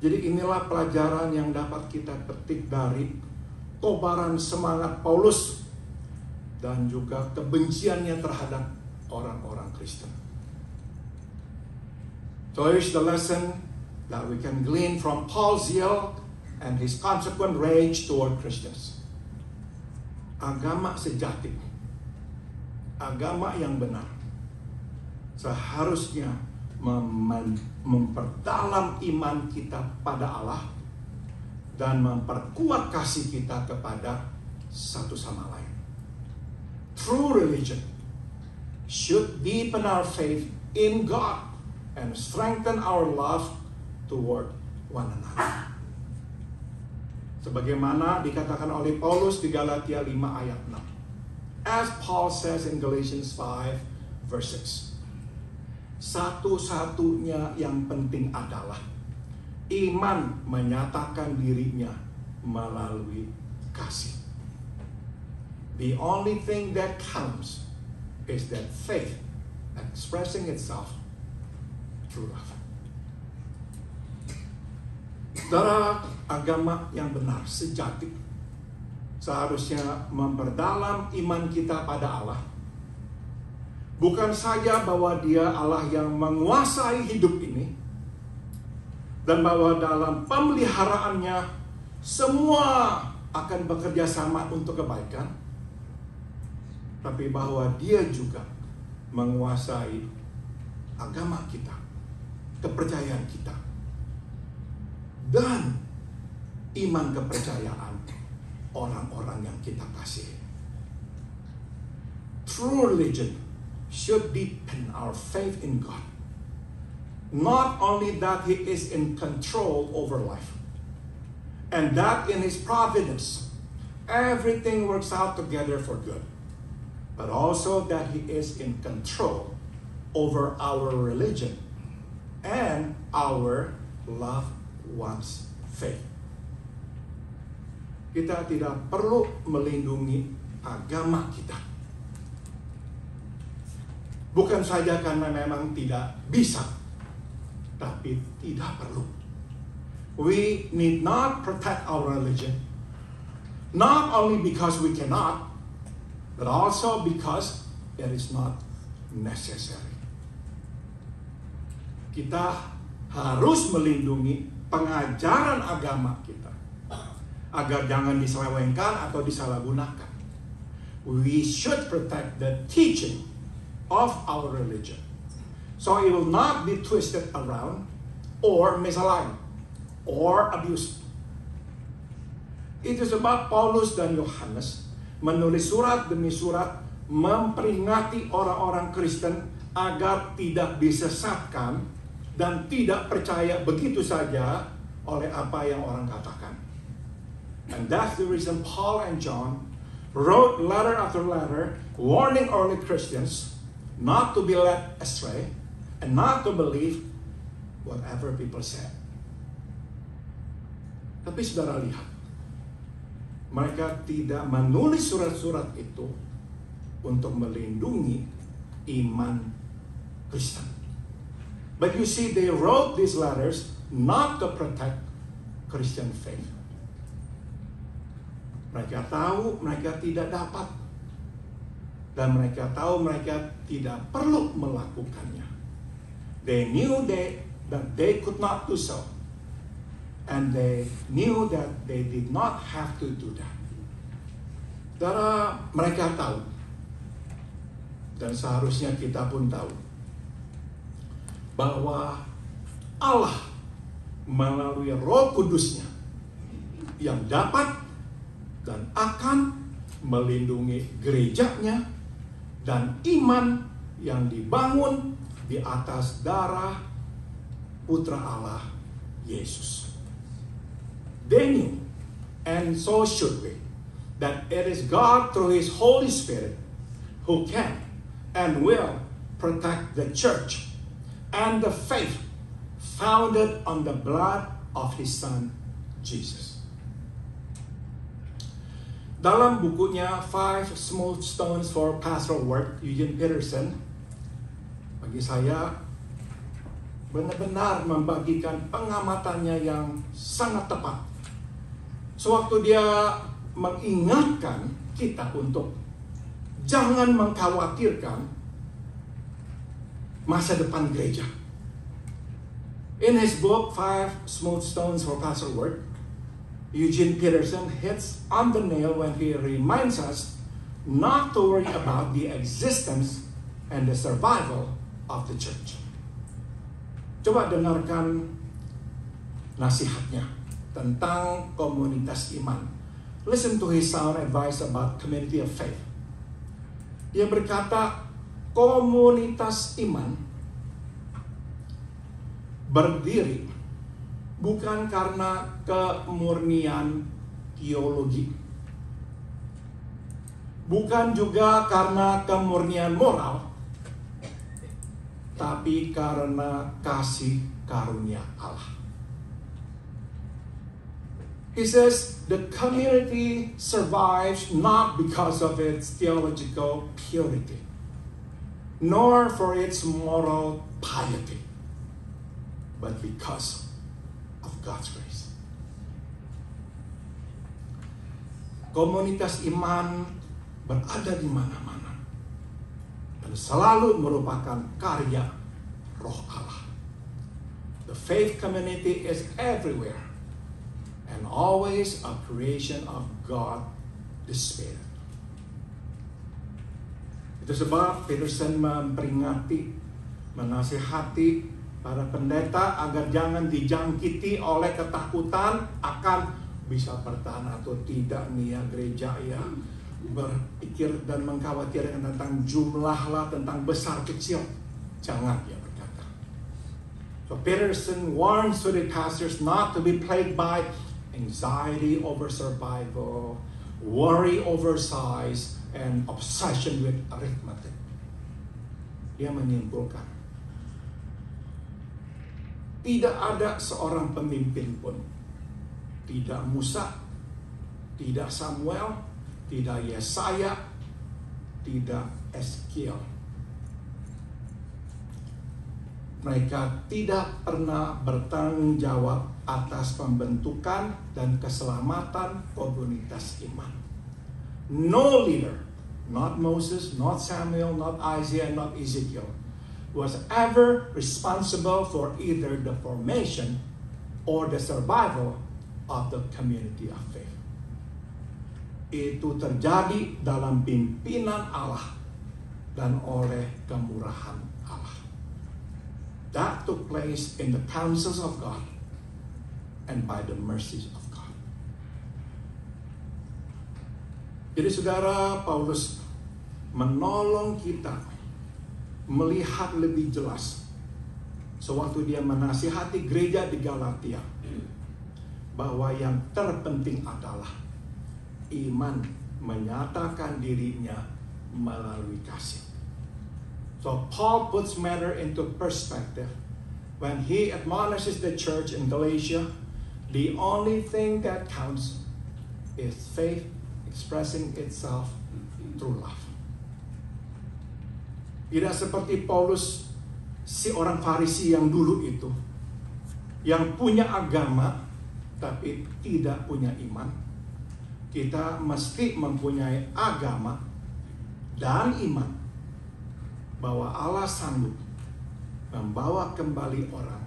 Jadi inilah pelajaran yang dapat kita petik dari kobaran semangat Paulus dan juga kebenciannya terhadap orang-orang Kristen. So here's the lesson that we can glean from Paul's zeal and his consequent rage toward Christians. Agama sejati, agama yang benar, seharusnya memperdalam iman kita pada Allah dan memperkuat kasih kita kepada satu sama lain. True religion should deepen our faith in God and strengthen our love toward one another. Sebagaimana dikatakan oleh Paulus di Galatia 5 ayat 6. As Paul says in Galatians 5 verse 6. Satu-satunya yang penting adalah iman menyatakan dirinya melalui kasih. The only thing that counts is that faith expressing itself through love. Saudara, agama yang benar, sejati, seharusnya memperdalam iman kita pada Allah. Bukan saja bahwa Dia Allah yang menguasai hidup ini, Dan bahwa dalam pemeliharaannya semua akan bekerja sama untuk kebaikan. Tapi bahwa Dia juga menguasai agama kita, kepercayaan kita, dan iman kepercayaan orang-orang yang kita kasihi. True religion should deepen our faith in God. Not only that He is in control over life, and that in His providence everything works out together for good, but also that He is in control over our religion and our loved ones' faith. Kita tidak perlu melindungi agama kita. Bukan saja karena memang tidak bisa, tapi tidak perlu. We need not protect our religion, not only because we cannot, but also because it is not necessary. Kita harus melindungi pengajaran agama kita agar jangan diselewengkan atau disalahgunakan. We should protect the teaching of our religion, so it will not be twisted around or misaligned or abused. Itu sebab Paulus dan Yohanes menulis surat demi surat memperingati orang-orang Kristen agar tidak disesatkan dan tidak percaya begitu saja oleh apa yang orang katakan. And that's the reason Paul and John wrote letter after letter warning early Christians not to be led astray and not to believe whatever people said. Tapi saudara lihat, mereka tidak menulis surat-surat itu untuk melindungi iman Kristen. But you see, they wrote these letters not to protect Christian faith. Mereka tahu mereka tidak dapat, dan mereka tahu mereka tidak perlu melakukannya. They knew that they could not do so, and they knew that they did not have to do that. Karena mereka tahu, dan seharusnya kita pun tahu, bahwa Allah melalui Roh Kudusnya yang dapat dan akan melindungi gerejanya dan iman yang dibangun di atas darah Putra Allah Yesus. They knew, and so should we, that it is God through His Holy Spirit who can and will protect the church and the faith founded on the blood of His Son, Jesus. Dalam bukunya Five Smooth Stones for Pastoral Work, Eugene Peterson, bagi saya benar-benar membagikan pengamatannya yang sangat tepat. Sewaktu dia mengingatkan kita untuk jangan mengkhawatirkan masa depan gereja. In his book, Five Smooth Stones for Pastoral Work, Eugene Peterson hits on the nail when he reminds us not to worry about the existence and the survival of the church. Coba dengarkan nasihatnya tentang komunitas iman. Listen to his sound advice about community of faith. Dia berkata, komunitas iman berdiri bukan karena kemurnian teologi, bukan juga karena kemurnian moral, tapi karena kasih karunia Allah. He says the community survives not because of its theological purity, nor for its moral piety, but because of God's grace. Komunitas iman berada di mana-mana dan selalu merupakan karya Roh Allah. The The faith community is everywhere and always a creation of God the Spirit. Itu sebab Peterson memperingati, menasihati para pendeta agar jangan dijangkiti oleh ketakutan akan bisa bertahan atau tidak nih ya gereja ya, berpikir dan mengkhawatirkan tentang jumlah lah, tentang besar kecil. Jangan, dia berkata. So Peterson warns to the pastors not to be plagued by anxiety over survival, worry over size, and obsession with arithmetic. Dia menyimpulkan, tidak ada seorang pemimpin pun, tidak Musa, tidak Samuel, tidak Yesaya, tidak Ezekiel. Mereka tidak pernah bertanggung jawab atas pembentukan dan keselamatan komunitas iman. No leader, not Moses, not Samuel, not Isaiah, not Ezekiel, was ever responsible for either the formation or the survival of the community of faith. Itu terjadi dalam pimpinan Allah dan oleh kemurahan Allah. That took place in the counsels of God and by the mercies of God. Jadi saudara, Paulus menolong kita melihat lebih jelas sewaktu dia menasihati gereja di Galatia bahwa yang terpenting adalah iman menyatakan dirinya melalui kasih. So Paul puts matter into perspective when he admonishes the church in Galatia. The only thing that counts is faith expressing itself through love. Tidak seperti Paulus, si orang Farisi yang dulu itu, yang punya agama tapi tidak punya iman. Kita mesti mempunyai agama dan iman bahwa Allah sanggup membawa kembali orang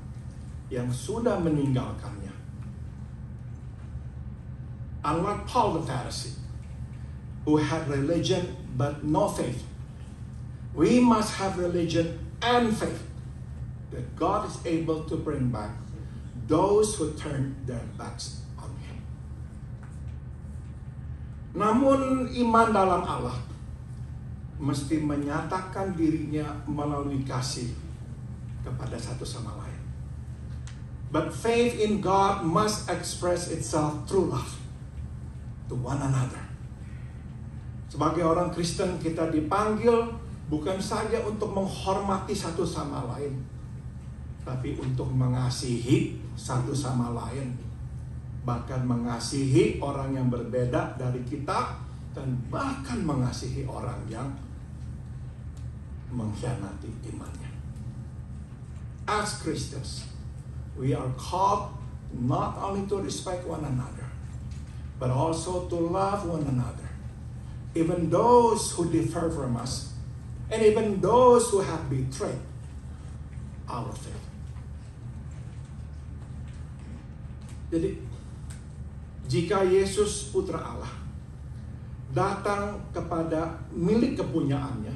yang sudah meninggalkannya. Unlike Paul the Pharisee, who had religion but no faith, we must have religion and faith that God is able to bring back those who turn their backs on Him. Namun iman dalam Allah mesti menyatakan dirinya melalui kasih kepada satu sama lain. But faith in God must express itself through love to one another. Sebagai orang Kristen kita dipanggil bukan saja untuk menghormati satu sama lain, tapi untuk mengasihi satu sama lain. Bahkan mengasihi orang yang berbeda dari kita, dan bahkan mengasihi orang yang mengkhianati imannya. As Christians, we are called not only to respect one another, but also to love one another, even those who differ from us, and even those who have betrayed our faith. Jadi, jika Yesus Putra Allah datang kepada milik kepunyaannya,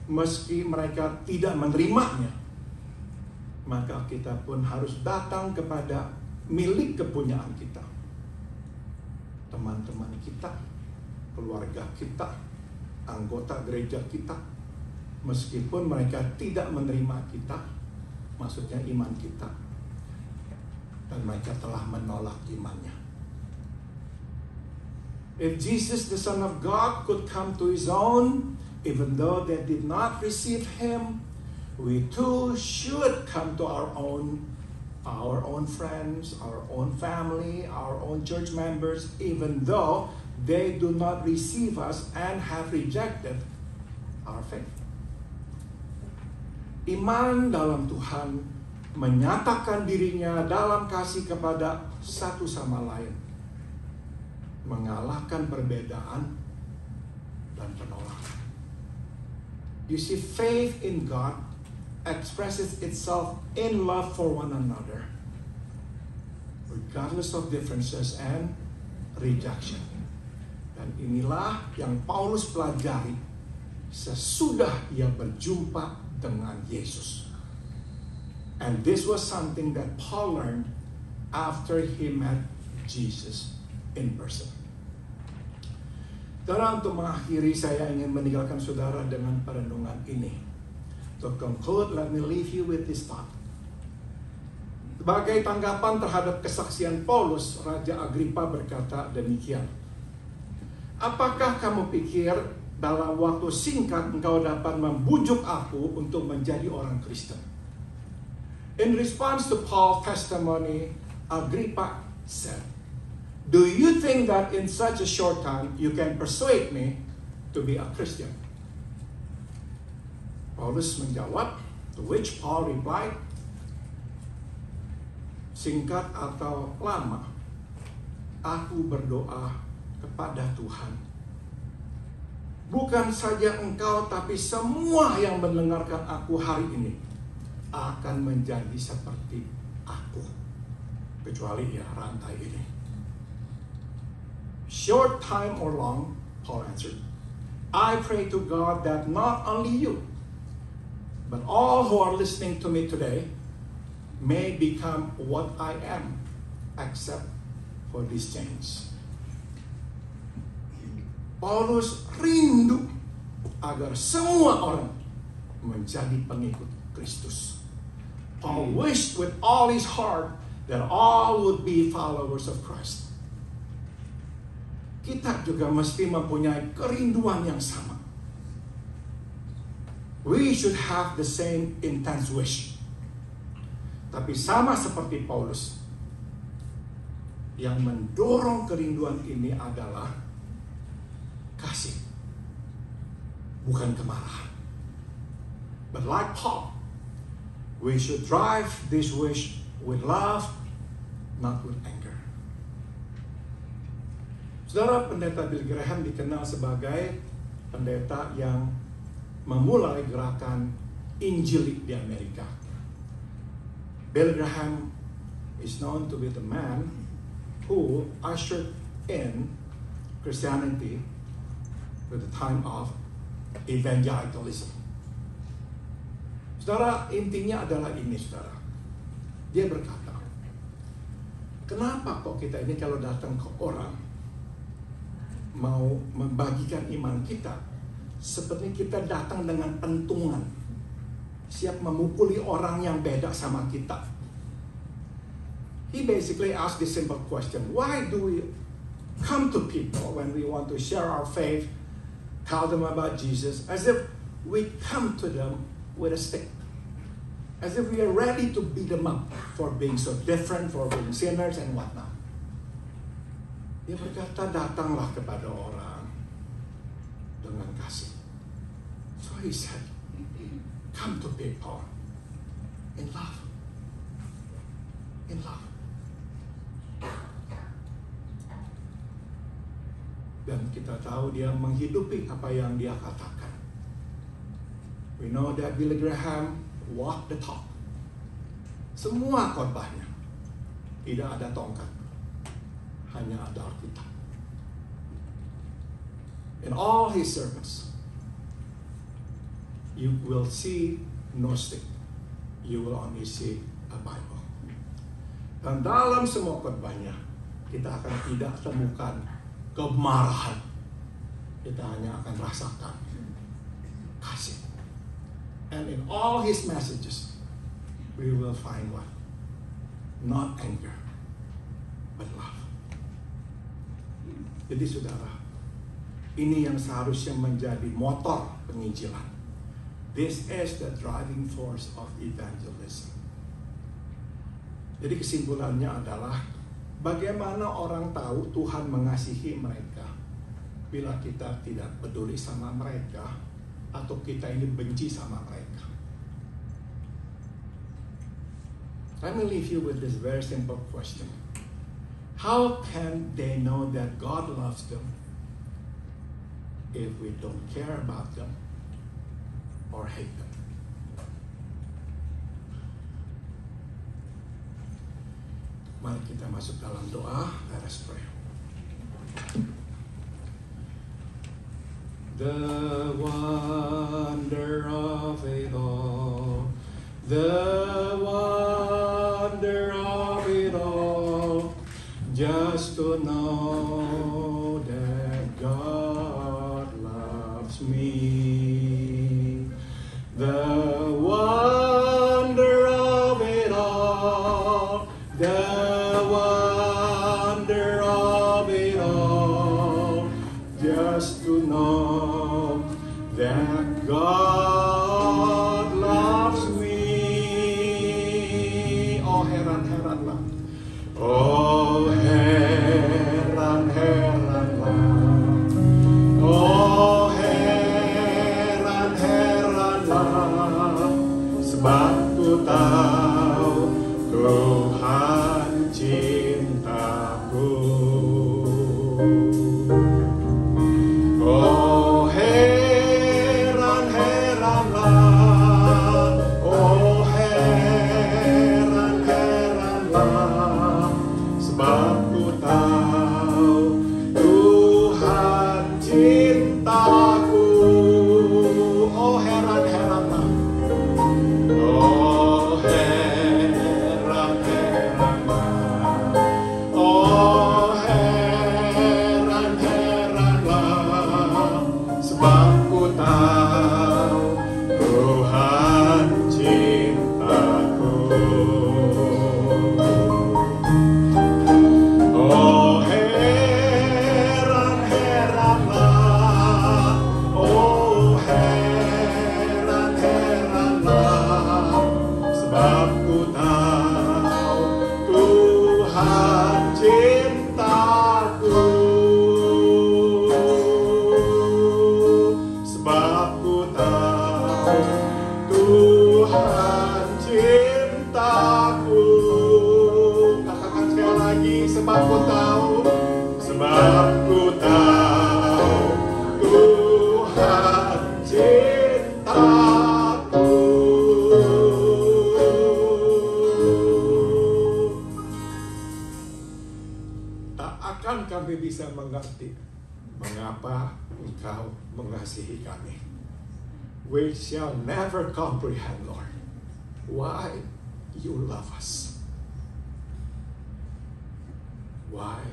meski mereka tidak menerimanya, maka kita pun harus datang kepada milik kepunyaan kita. Teman-teman kita, keluarga kita, anggota gereja kita, meskipun mereka tidak menerima kita, maksudnya iman kita, dan mereka telah menolak imannya. If Jesus, the Son of God, could come to His own, even though they did not receive Him, we too should come to our own friends, our own family, our own church members, even though they do not receive us and have rejected our faith. Iman dalam Tuhan menyatakan dirinya dalam kasih kepada satu sama lain, mengalahkan perbedaan dan penolakan. You see, faith in God expresses itself in love for one another, regardless of differences and rejection. Dan inilah yang Paulus pelajari sesudah ia berjumpa dengan Yesus. And this was something that Paul learned after he met Jesus in person. Saudara, untuk mengakhiri saya ingin meninggalkan saudara dengan perenungan ini. To conclude, let me leave you with this thought. Sebagai tanggapan terhadap kesaksian Paulus, Raja Agripa berkata demikian. Apakah kamu pikir dalam waktu singkat engkau dapat membujuk aku untuk menjadi orang Kristen? In response to Paul's testimony, Agrippa said, "Do you think that in such a short time you can persuade me to be a Christian?" Paulus menjawab, to which Paul replied, "Singkat atau lama, aku berdoa kepada Tuhan. Bukan saja engkau, tapi semua yang mendengarkan aku hari ini akan menjadi seperti aku. Kecuali ya rantai ini." "Short time or long," Paul answered, "I pray to God that not only you, but all who are listening to me today may become what I am, except for this change." Paulus rindu agar semua orang menjadi pengikut Kristus. Paul wished with all his heart that all would be followers of Christ. Kita juga mesti mempunyai kerinduan yang sama. We should have the same intense wish. Tapi sama seperti Paulus, yang mendorong kerinduan ini adalah kasih, bukan kemarahan. But like Paul, we should drive this wish with love, not with anger. Saudara, pendeta Billy Graham dikenal sebagai pendeta yang memulai gerakan Injili di Amerika. Billy Graham is known to be the man who ushered in Christianity at the time of evangelicalism. Saudara, intinya adalah ini, saudara. Dia berkata, kenapa kok kita ini kalau datang ke orang mau membagikan iman kita, seperti kita datang dengan pentungan, siap memukuli orang yang beda sama kita. He basically asked this simple question: why do we come to people when we want to share our faith, tell them about Jesus, as if we come to them with a stick, as if we are ready to beat them up for being so different, for being sinners and whatnot. Dia berkata, datanglah kepada orang dengan kasih. So he said, come to people in love. In love. Dan kita tahu dia menghidupi apa yang dia katakan. We know that Billy Graham walked the talk. Semua khotbahnya tidak ada tongkat, hanya ada Alkitab. In all his sermons, you will see no stick. You will only see a Bible. Dan dalam semua khotbahnya, kita akan tidak temukan kemarahan. Kita hanya akan rasakan kasih. And in all his messages, we will find what? Not anger, but love. Jadi saudara, ini yang seharusnya menjadi motor penginjilan. This is the driving force of evangelism. Jadi kesimpulannya adalah, bagaimana orang tahu Tuhan mengasihi mereka bila kita tidak peduli sama mereka atau kita ini benci sama mereka? Let me leave you with this very simple question. How can they know that God loves them if we don't care about them or hate them? Mari kita masuk dalam doa. Let us pray. The wonder of it all, the wonder of it all, just to know that God loves me. The wonder of it all, the wonder of it all, just to know that God loves me. Oh heran-heranlah, oh heran-heranlah, oh heran-heranlah, sebab ku tahu Tuhan cintaku. Oh heran-heranlah, oh heran-heranlah, sebab ku tahu Tuhan cintaku. Oh heran-heranlah, oh heran-heranlah, oh heran-heranlah, sebab ku tahu Tuhan cintaku. Oh heran-heranlah, oh heran-heranlah, sebab ku tahu Tuhan cintaku. Sebab ku tahu Tuhan cintaku. Katakan sekali lagi, sebab ku tahu, sebab ku tahu Tuhan cintaku. Tak akan kami bisa mengerti mengapa Engkau mengasihi kami. We shall never comprehend, Lord, why you love us. Why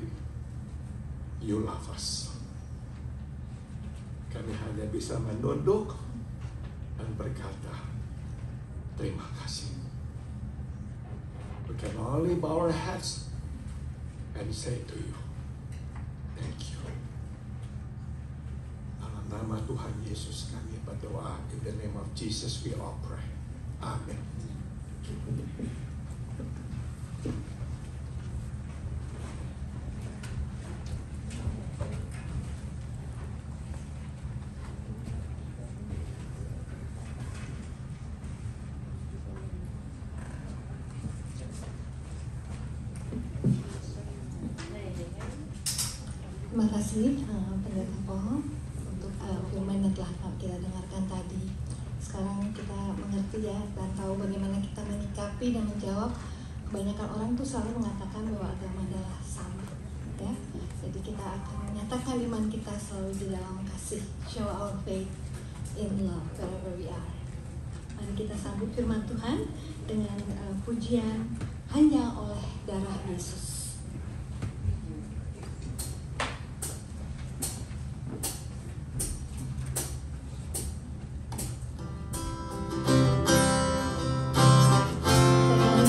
you love us. Kami hanya bisa menunduk dan berkata, terima kasih. We can only bow our heads and say to you, thank you. Dalam nama Tuhan Yesus kami berdoa. In the name of Jesus we all pray. Amen. Terima kasih Pendeta Paul untuk firman yang telah kita dengarkan tadi. Sekarang kita mengerti ya dan tahu bagaimana kita menyikapi dan menjawab. Kebanyakan orang tuh selalu mengatakan bahwa agama adalah sama, ya. Jadi kita akan menyatakan iman kita selalu di dalam kasih. Show our faith in love wherever we are. Mari kita sambut firman Tuhan dengan pujian hanya oleh darah Yesus.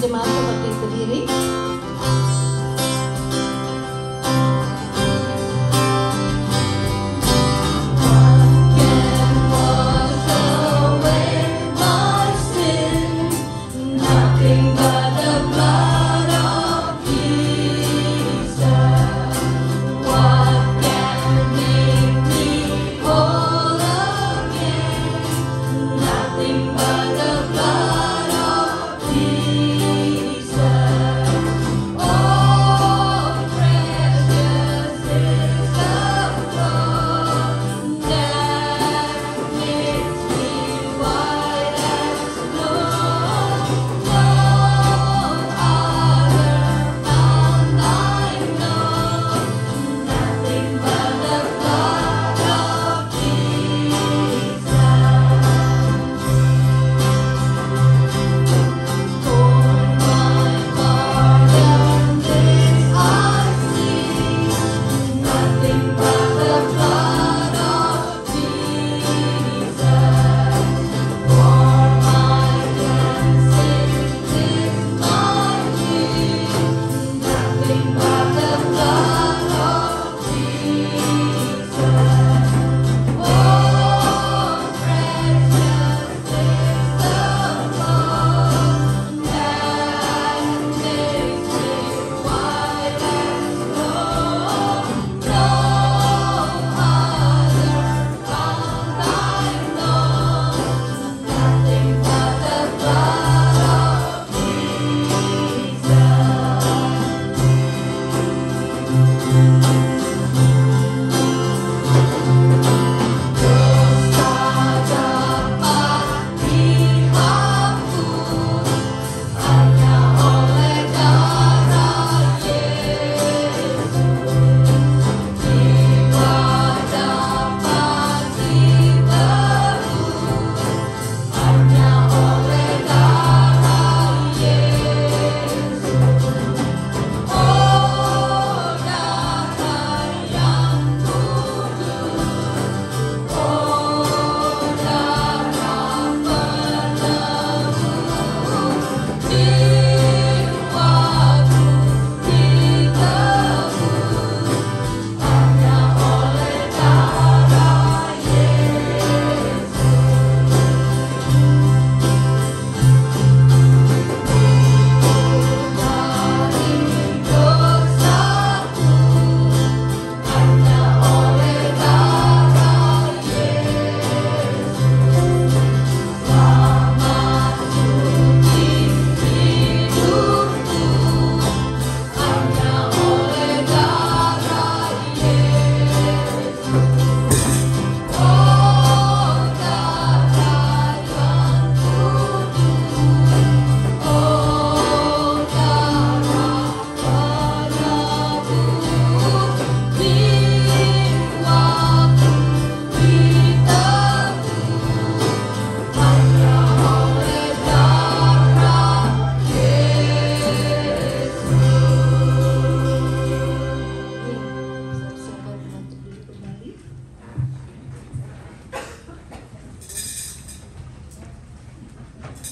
Jemaat seperti berdiri.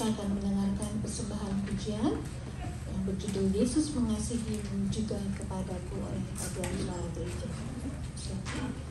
kita akan mendengarkan persembahan pujian yang berjudul Yesus Mengasihimu Juga Kepadaku oleh Paduan Suara Gereja. Silakan.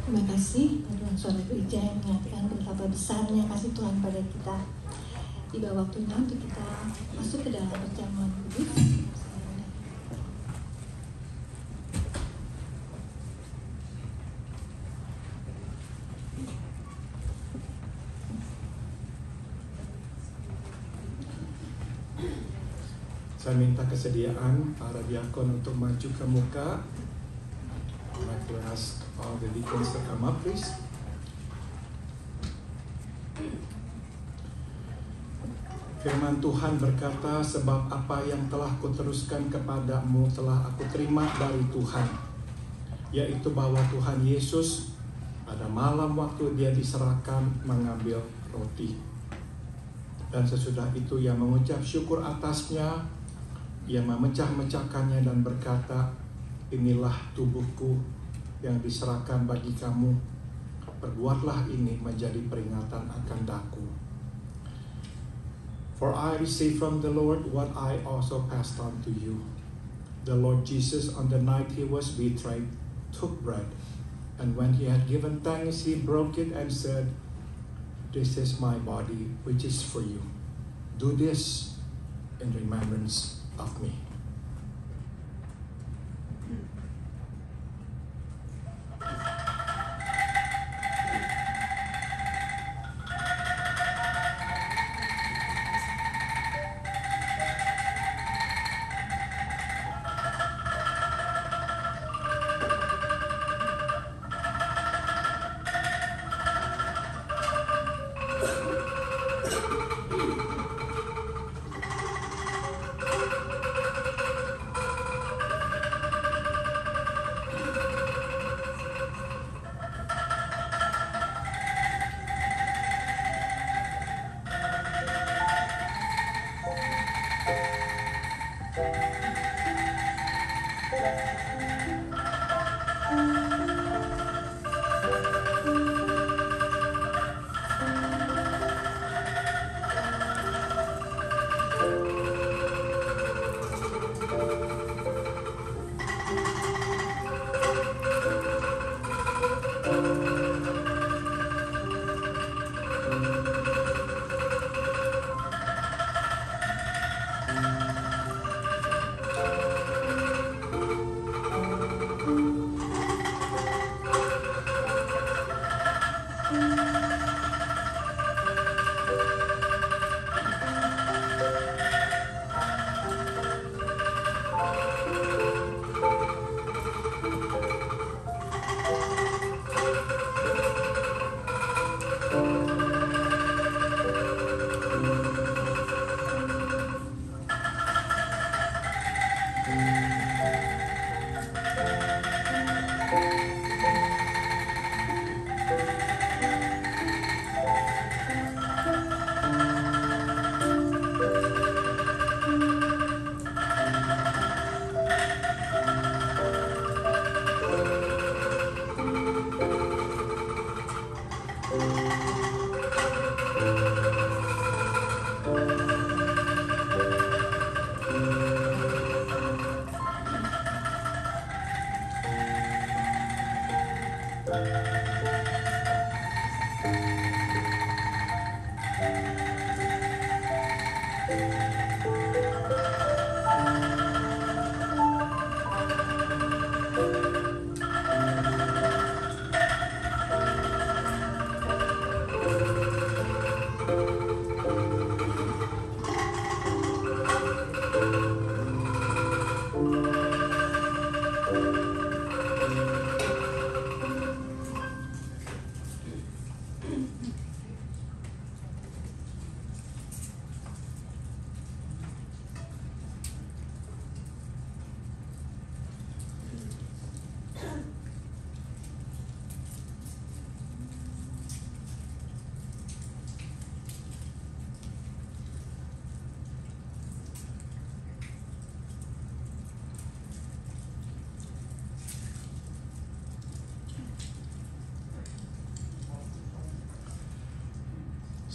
Terima kasih Tuhan Suara Gereja yang mengingatkan betapa besarnya kasih Tuhan pada kita. Tiba waktunya untuk kita masuk ke dalam perjamuan kudus. Saya minta kesediaan para diakon untuk maju ke muka. I'd like to ask all the deacons to come up, please. Firman Tuhan berkata, sebab apa yang telah kuteruskan kepadamu telah aku terima dari Tuhan, yaitu bahwa Tuhan Yesus pada malam waktu dia diserahkan mengambil roti. Dan sesudah itu ia mengucap syukur atasnya, ia memecah-mecahkannya dan berkata, inilah tubuhku yang diserahkan bagi kamu. Perbuatlah ini menjadi peringatan akan daku. For I received from the Lord what I also passed on to you. The Lord Jesus, on the night he was betrayed, took bread, and when he had given thanks, he broke it and said, this is my body, which is for you. Do this in remembrance of me.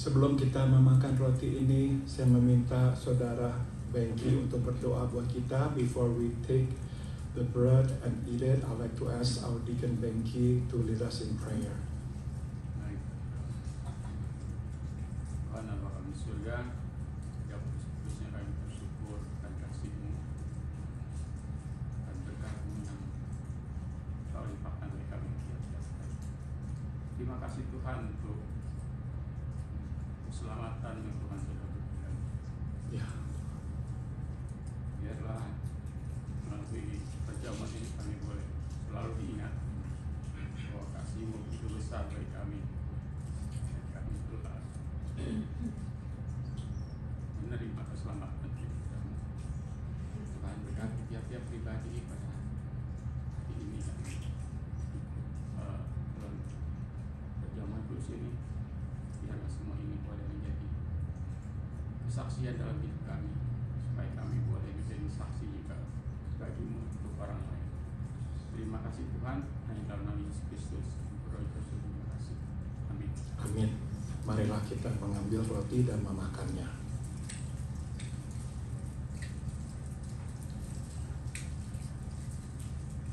Sebelum kita memakan roti ini, saya meminta saudara Bengki untuk berdoa buat kita. Before we take the bread and eat it, I'd like to ask our Deacon Bengki to lead us in prayer. Baik. Tuhan Allah kami di surga, yang khususnya kami bersyukur dan kasih-Mu dan berkat-Mu yang Kau limpahkan bagi kami tiap-tiap hari. Terima kasih Tuhan untuk keselamatan yang Tuhan sudah berikan. Ya, Biarlah melalui perjamuan ini kami boleh selalu diingat bahwa kasih-Mu itu besar bagi kami. Dan kami telah menerima keselamatan kita. Tuhan berkati tiap-tiap pribadi pada hari ini dan dalam perjamuan kudus ini. Biarlah semua ini boleh menjadi kesaksian dalam hidup kami, supaya kami boleh menjadi saksi juga bagi-Mu untuk orang lain. Terima kasih Tuhan, hanya dalam nama Yesus Kristus berdoa terima kasih. Amin. amin. Marilah kita mengambil roti dan memakannya.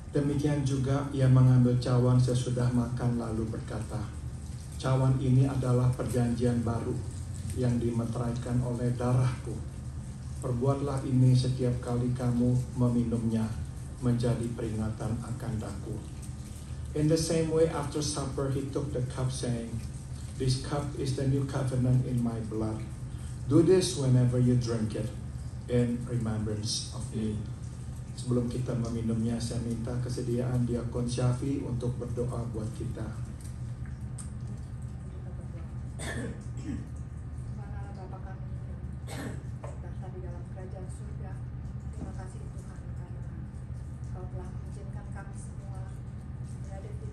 Demikian juga ia mengambil cawan sesudah makan lalu berkata, cawan ini adalah perjanjian baru yang dimeteraikan oleh darahku. Perbuatlah ini setiap kali kamu meminumnya menjadi peringatan akan daku. In the same way after supper he took the cup saying, this cup is the new covenant in my blood. Do this whenever you drink it in remembrance of me. Sebelum kita meminumnya, saya minta kesediaan Diakon Syafi untuk berdoa buat kita. Mana Bapa kami datang di dalam kerajaan surga. Terima kasih Tuhan karena Kau telah mengizinkan kami semua berada di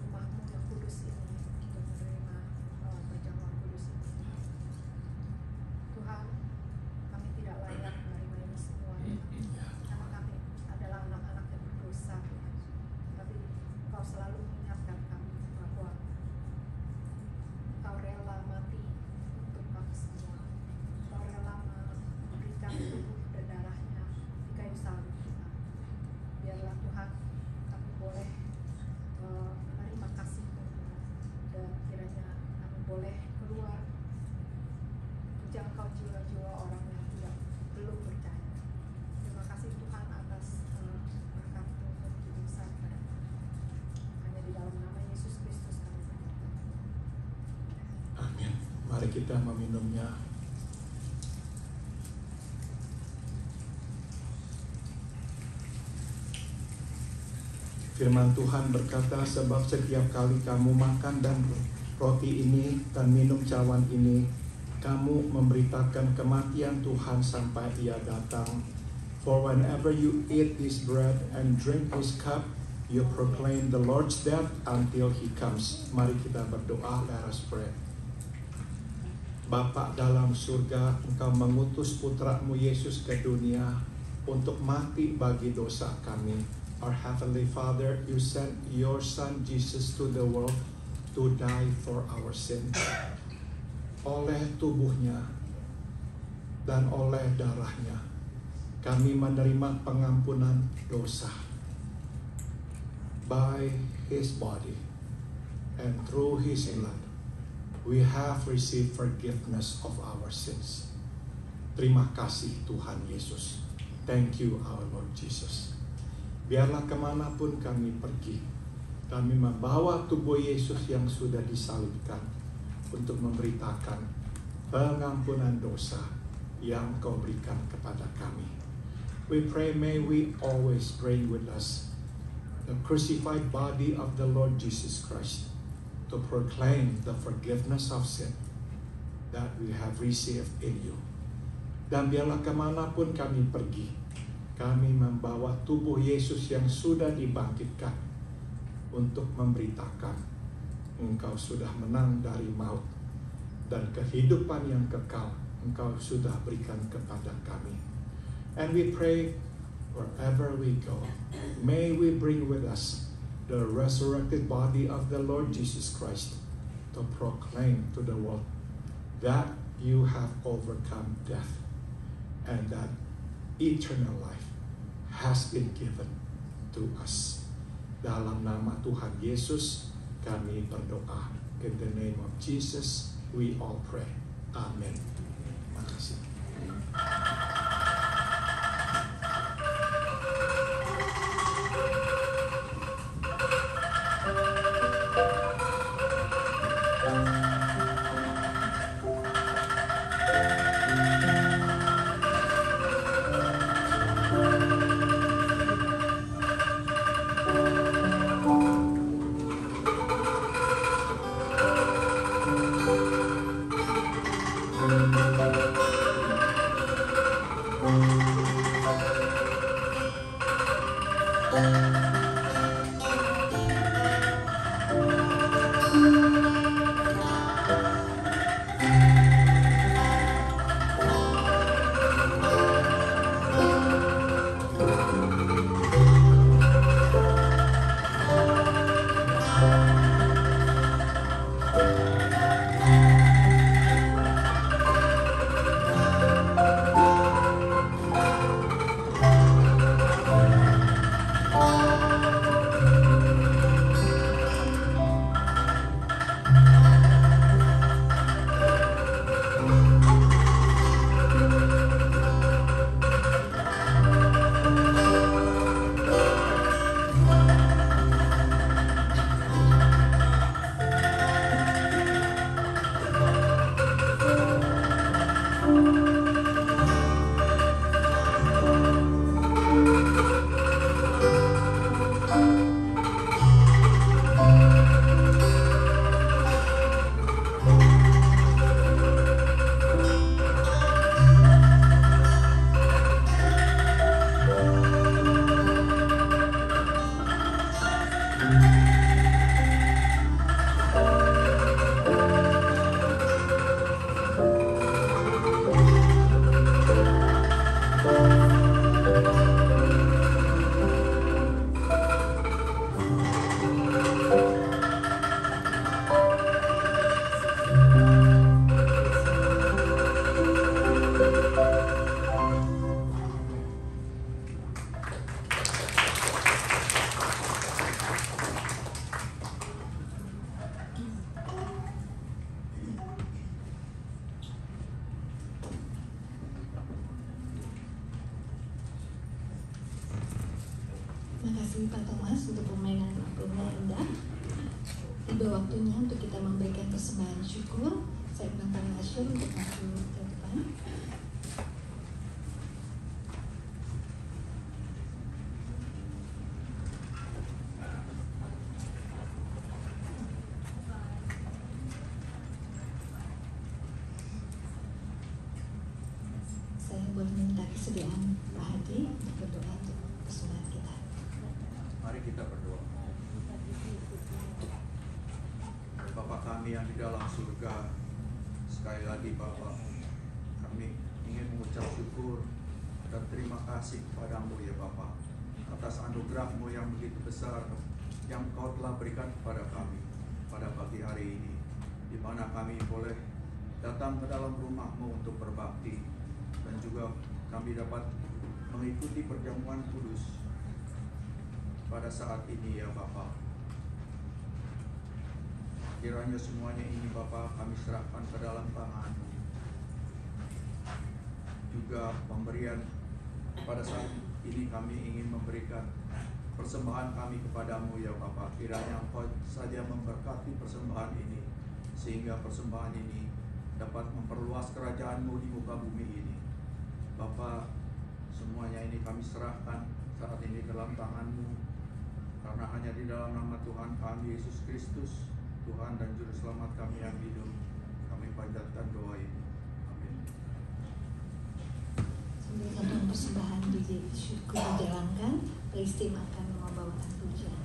rumah-Mu yang kudus ini untuk menerima perjamuan kudus ini. Tuhan, kami tidak layak menerima ini semua. Karena kami adalah anak-anak yang berdosa, Tuhan. Tapi Kau selalu mengingatkan kami bahwa Kau rela mati untuk kami semua. Kau rela memberikan tubuh dan darahnya di kayu salib, Tuhan. Biarlah Tuhan kami boleh menerima kasih-Mu, Tuhan. Dan kiranya kami boleh keluar menjangkau jiwa-jiwa orang yang belum percaya. Terima kasih Tuhan atas berkat-Mu yang begitu besar pada kami. Hanya di dalam nama Yesus Kristus kami berdoa. Amin. Mari kita meminumnya. Firman Tuhan berkata, sebab setiap kali kamu makan dan roti ini dan minum cawan ini, kamu memberitakan kematian Tuhan sampai Ia datang. For whenever you eat this bread and drink this cup, you proclaim the Lord's death until He comes. Mari kita berdoa. Let us pray. Bapa dalam surga, Engkau mengutus putra-Mu Yesus ke dunia untuk mati bagi dosa kami. Our Heavenly Father, you sent your Son Jesus to the world to die for our sin. Oleh tubuhnya dan oleh darahnya, kami menerima pengampunan dosa. By His body and through His blood, we have received forgiveness of our sins. Terima kasih Tuhan Yesus. Thank you our Lord Jesus. Biarlah kemanapun kami pergi, kami membawa tubuh Yesus yang sudah disalibkan untuk memberitakan pengampunan dosa yang Kau berikan kepada kami. We pray, may we always bring with us the crucified body of the Lord Jesus Christ to proclaim the forgiveness of sin that we have received in you. Dan biarlah kemanapun kami pergi, kami membawa tubuh Yesus yang sudah dibangkitkan untuk memberitakan Engkau sudah menang dari maut dan kehidupan yang kekal Engkau sudah berikan kepada kami. And we pray wherever we go, may we bring with us the resurrected body of the Lord Jesus Christ to proclaim to the world that you have overcome death and that eternal life has been given to us. Dalam nama Tuhan Yesus kami berdoa. In the name of Jesus we all pray. Amen. Terima kasih. Terima kasih Pak Thomas untuk permainan lagunya indah. Tiba waktunya untuk kita memberikan persembahan syukur. Saya undang Asyur untuk maju ke depan. Saya boleh minta kesediaan Pak Hadi untuk berdoa untuk persembahan kita. Mari kita berdoa. Bapa kami yang di dalam surga, sekali lagi Bapa, kami ingin mengucap syukur dan terima kasih kepadamu ya Bapa, atas anugerah-Mu yang begitu besar yang Kau telah berikan kepada kami pada pagi hari ini, di mana kami boleh datang ke dalam rumah-Mu untuk berbakti, dan juga kami dapat mengikuti perjamuan kudus pada saat ini ya Bapa. Kiranya semuanya ini Bapa kami serahkan ke dalam tangan-Mu. Juga pemberian pada saat ini kami ingin memberikan persembahan kami kepadamu ya Bapa. Kiranya Engkau saja memberkati persembahan ini, sehingga persembahan ini dapat memperluas kerajaan-Mu di muka bumi ini. Bapa, semuanya ini kami serahkan saat ini dalam tangan-Mu, karena hanya di dalam nama Tuhan kami Yesus Kristus, Tuhan dan Juru Selamat kami yang hidup, kami panjatkan doa ini. Amin. Sambil satu persembahan syukur dijalankan, praise team akan membawakan pujian.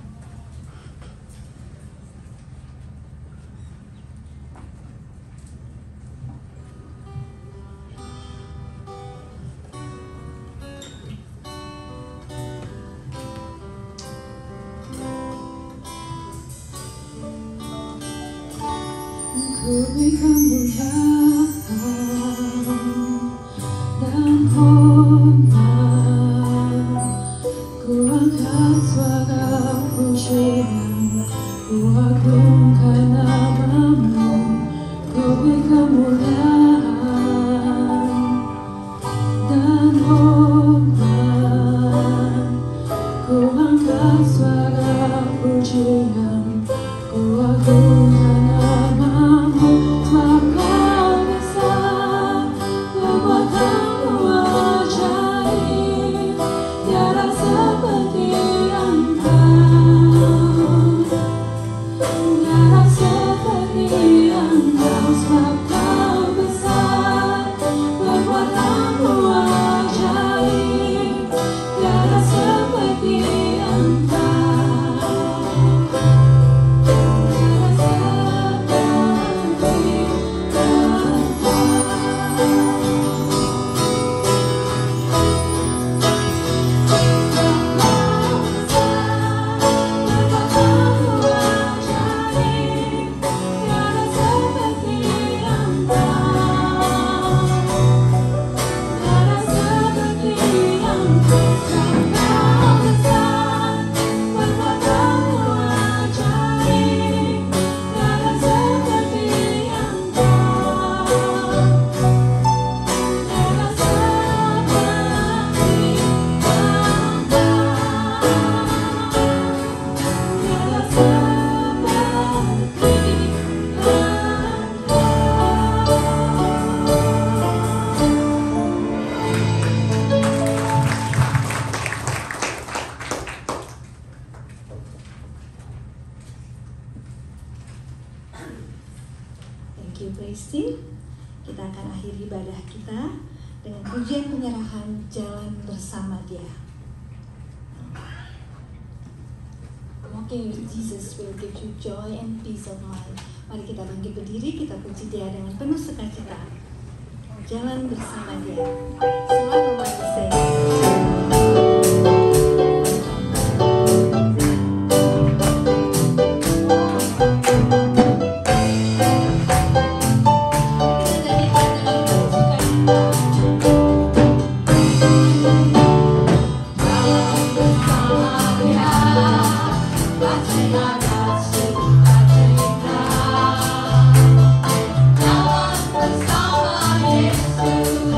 Ku berikan mulia dan hormat, ku angkat suara pujian, ku agungkan namamu, ku beri kemuliaan dan hormat, ku angkat suara pujian, ku agungkan namamu, sebab kau besar, perbuatanmu ajaib, tiada seperti Engkau, tiada seperti Engkau, sebab kau besar, perbuatanmu ajaib, tiada seperti Engkau, tiada seperti Thank you, praise team. Kita akan akhiri ibadah kita dengan pujian penyerahan Jalan Bersama Dia. Walking with Jesus will give you joy and peace of mind. Mari kita bangkit berdiri, kita puji Dia dengan penuh sukacita. Jalan bersama Dia. Selalu manusia. Bersama Yesus,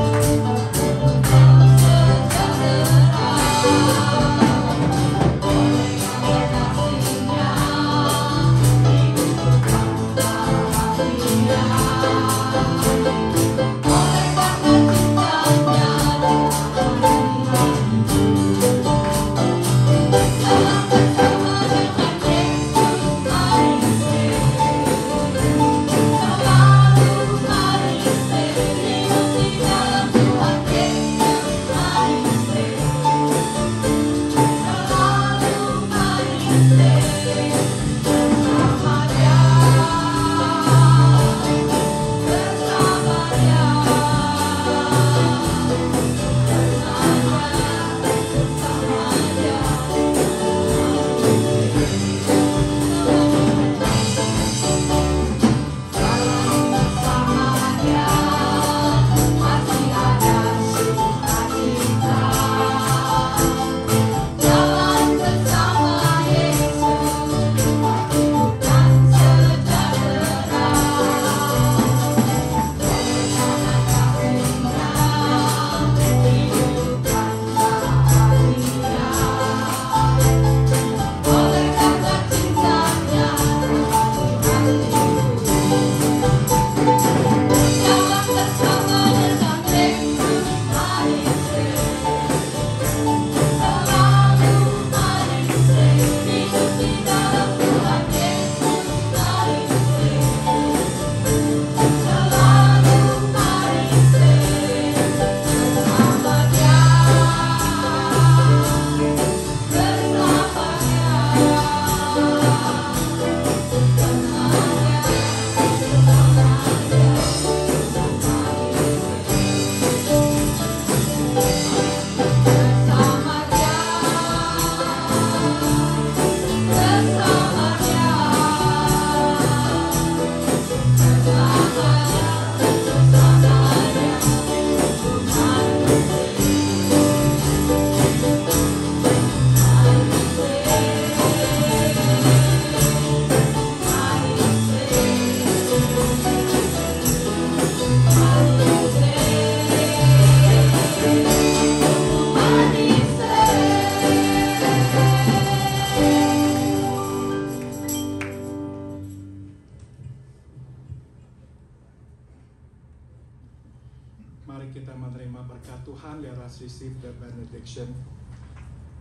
Tuhan, let us receive the benediction.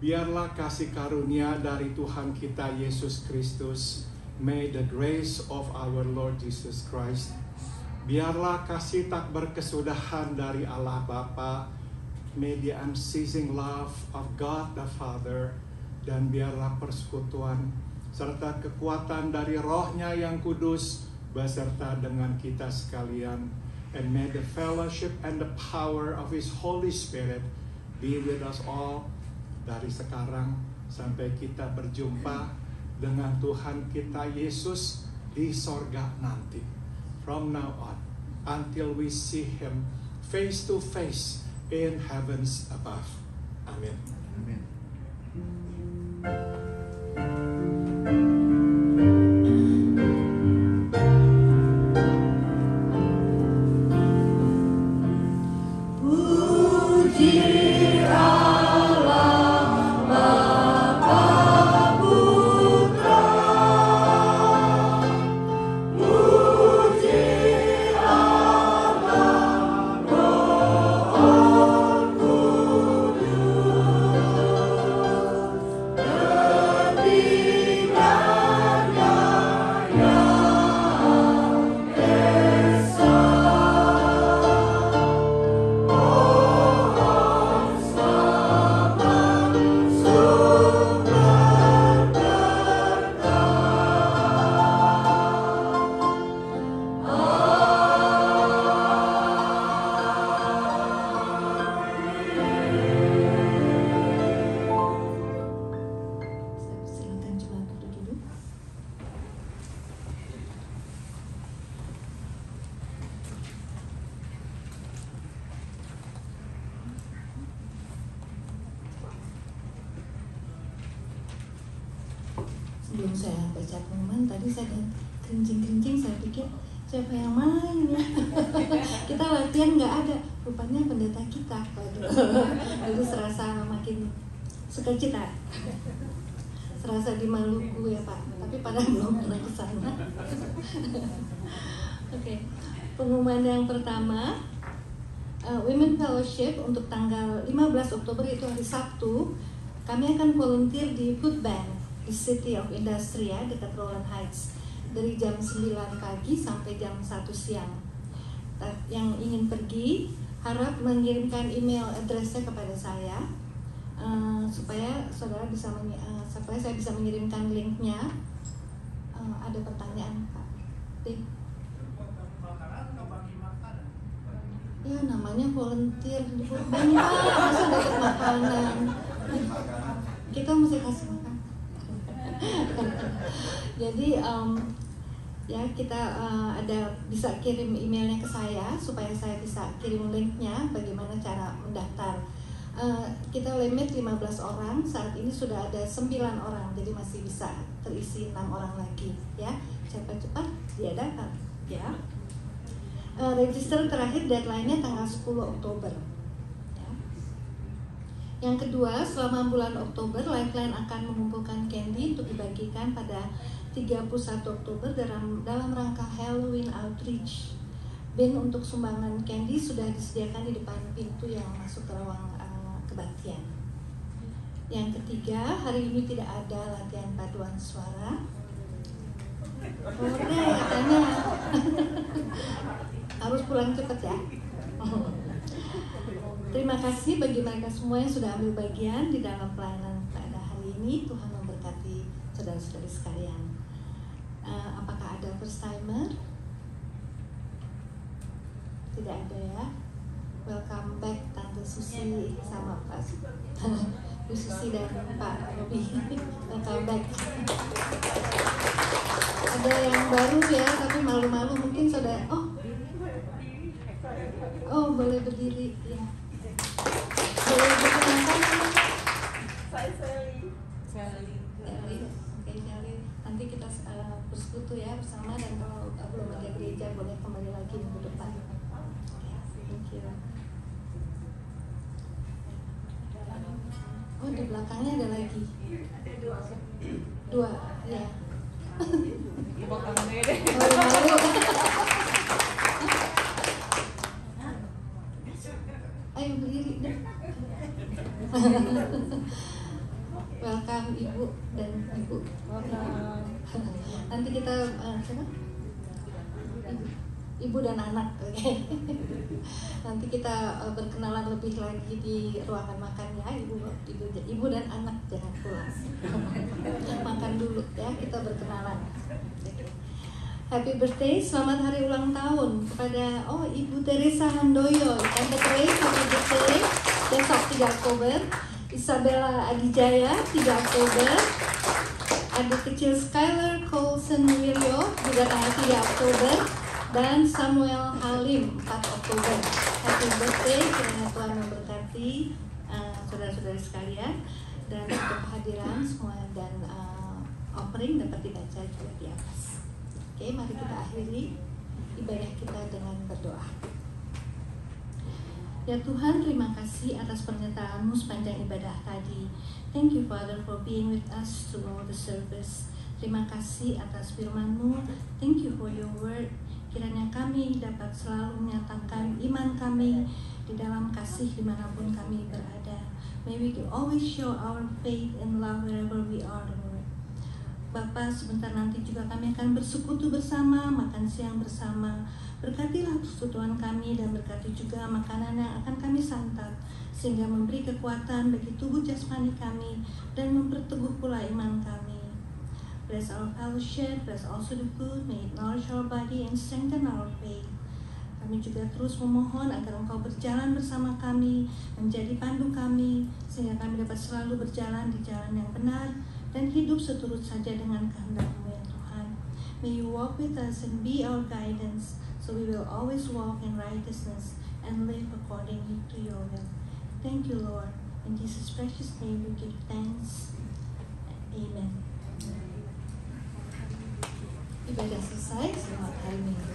Biarlah kasih karunia dari Tuhan kita Yesus Kristus, may the grace of our Lord Jesus Christ, biarlah kasih tak berkesudahan dari Allah Bapa, may the unceasing love of God the Father, dan biarlah persekutuan serta kekuatan dari Roh-Nya yang kudus beserta dengan kita sekalian. And may the fellowship and the power of His Holy Spirit be with us all dari sekarang sampai kita berjumpa dengan Tuhan kita Yesus di sorga nanti. From now on, until we see Him face to face in heavens above. Amin. Amin. Sebelum saya baca pengumuman, tadi saya kencing-kencing, saya pikir siapa yang main ya. Kita latihan nggak ada, rupanya pendeta kita. Lalu serasa makin sukacita, serasa di Maluku ya Pak, tapi padahal belum pernah ke sana. Oke. Pengumuman yang pertama, Women Fellowship untuk tanggal 15 Oktober itu hari Sabtu, kami akan volunteer di Food Bank di City of Industry ya, dekat Rowland Heights, dari jam 9 pagi sampai jam 1 siang. Yang ingin pergi harap mengirimkan email address-nya kepada saya, supaya saudara bisa supaya saya bisa mengirimkan linknya. Ada pertanyaan Pak? Ya namanya volunteer di Food Bank, masa dapat makanan? Kita mesti kasih makan. Jadi ya kita ada bisa kirim emailnya ke saya supaya saya bisa kirim linknya bagaimana cara mendaftar. Kita limit 15 orang, saat ini sudah ada 9 orang, jadi masih bisa terisi 6 orang lagi ya. Cepat-cepat dia datang ya. Register terakhir deadline-nya tanggal 10 Oktober. Yang kedua, selama bulan Oktober, Lifeline akan mengumpulkan candy untuk dibagikan pada 31 Oktober dalam rangka Halloween Outreach. Bin untuk sumbangan candy sudah disediakan di depan pintu yang masuk ke ruang kebaktian. Yang ketiga, hari ini tidak ada latihan paduan suara. Oke, katanya harus pulang cepat ya. Terima kasih bagi mereka semua yang sudah ambil bagian di dalam pelayanan pada hari ini. Tuhan memberkati saudara-saudari sekalian. Apakah ada first timer? Tidak ada ya. Welcome back Tante Susi sama Pak Bu Susi dan Pak Robi. Welcome back. Ada yang baru ya, tapi malu-malu mungkin saudara. Oh boleh berdiri ya. Boleh berkenalkan. Saya Sally. Oke, Sally. Nanti kita bersekutu ya bersama, dan kalau belum ada gereja boleh kembali lagi minggu depan. Thank you. Oh di belakangnya ada lagi. Dua ya. Malu. Ayo berdiri. Ibu. Nanti kita siapa? Ibu dan anak, oke. Nanti kita berkenalan lebih lagi di ruangan makan ya, ibu dan anak jangan pulang. Makan dulu ya, kita berkenalan. Happy birthday, selamat hari ulang tahun kepada Ibu Teresa Handoyo, Tante Grace, happy birthday, besok 3 Oktober. Isabella Adijaya 3 Oktober. Adik kecil Skylar Colson Wiryo juga tanggal 3 Oktober. Dan Samuel Halim 4 Oktober. Happy birthday, kiranya Tuhan memberkati saudara-saudara sekalian, dan untuk kehadiran semua dan offering dapat dibaca juga di atas. Oke, mari kita akhiri ibadah kita dengan berdoa. Ya Tuhan, terima kasih atas pernyataan-Mu sepanjang ibadah tadi. Thank you Father for being with us throughout the service. Terima kasih atas firman-Mu. Thank you for your word. Kiranya kami dapat selalu menyatakan iman kami di dalam kasih dimanapun kami berada. May we always show our faith and love wherever we are, Lord. Bapa, sebentar nanti juga kami akan bersekutu bersama, makan siang bersama. Berkatilah persekutuan kami dan berkati juga makanan yang akan kami santap, sehingga memberi kekuatan bagi tubuh jasmani kami dan memperteguh pula iman kami. Bless our fellowship, bless also the food, may it nourish our body and strengthen our faith. Kami juga terus memohon agar Engkau berjalan bersama kami, menjadi pandu kami, sehingga kami dapat selalu berjalan di jalan yang benar dan hidup seturut saja dengan kehendak-Mu ya Tuhan. May you walk with us and be our guidance, so we will always walk in righteousness and live according to your will. Thank you, Lord. In Jesus' precious name we give thanks. Amen. Ibadah selesai, selamat hari Minggu.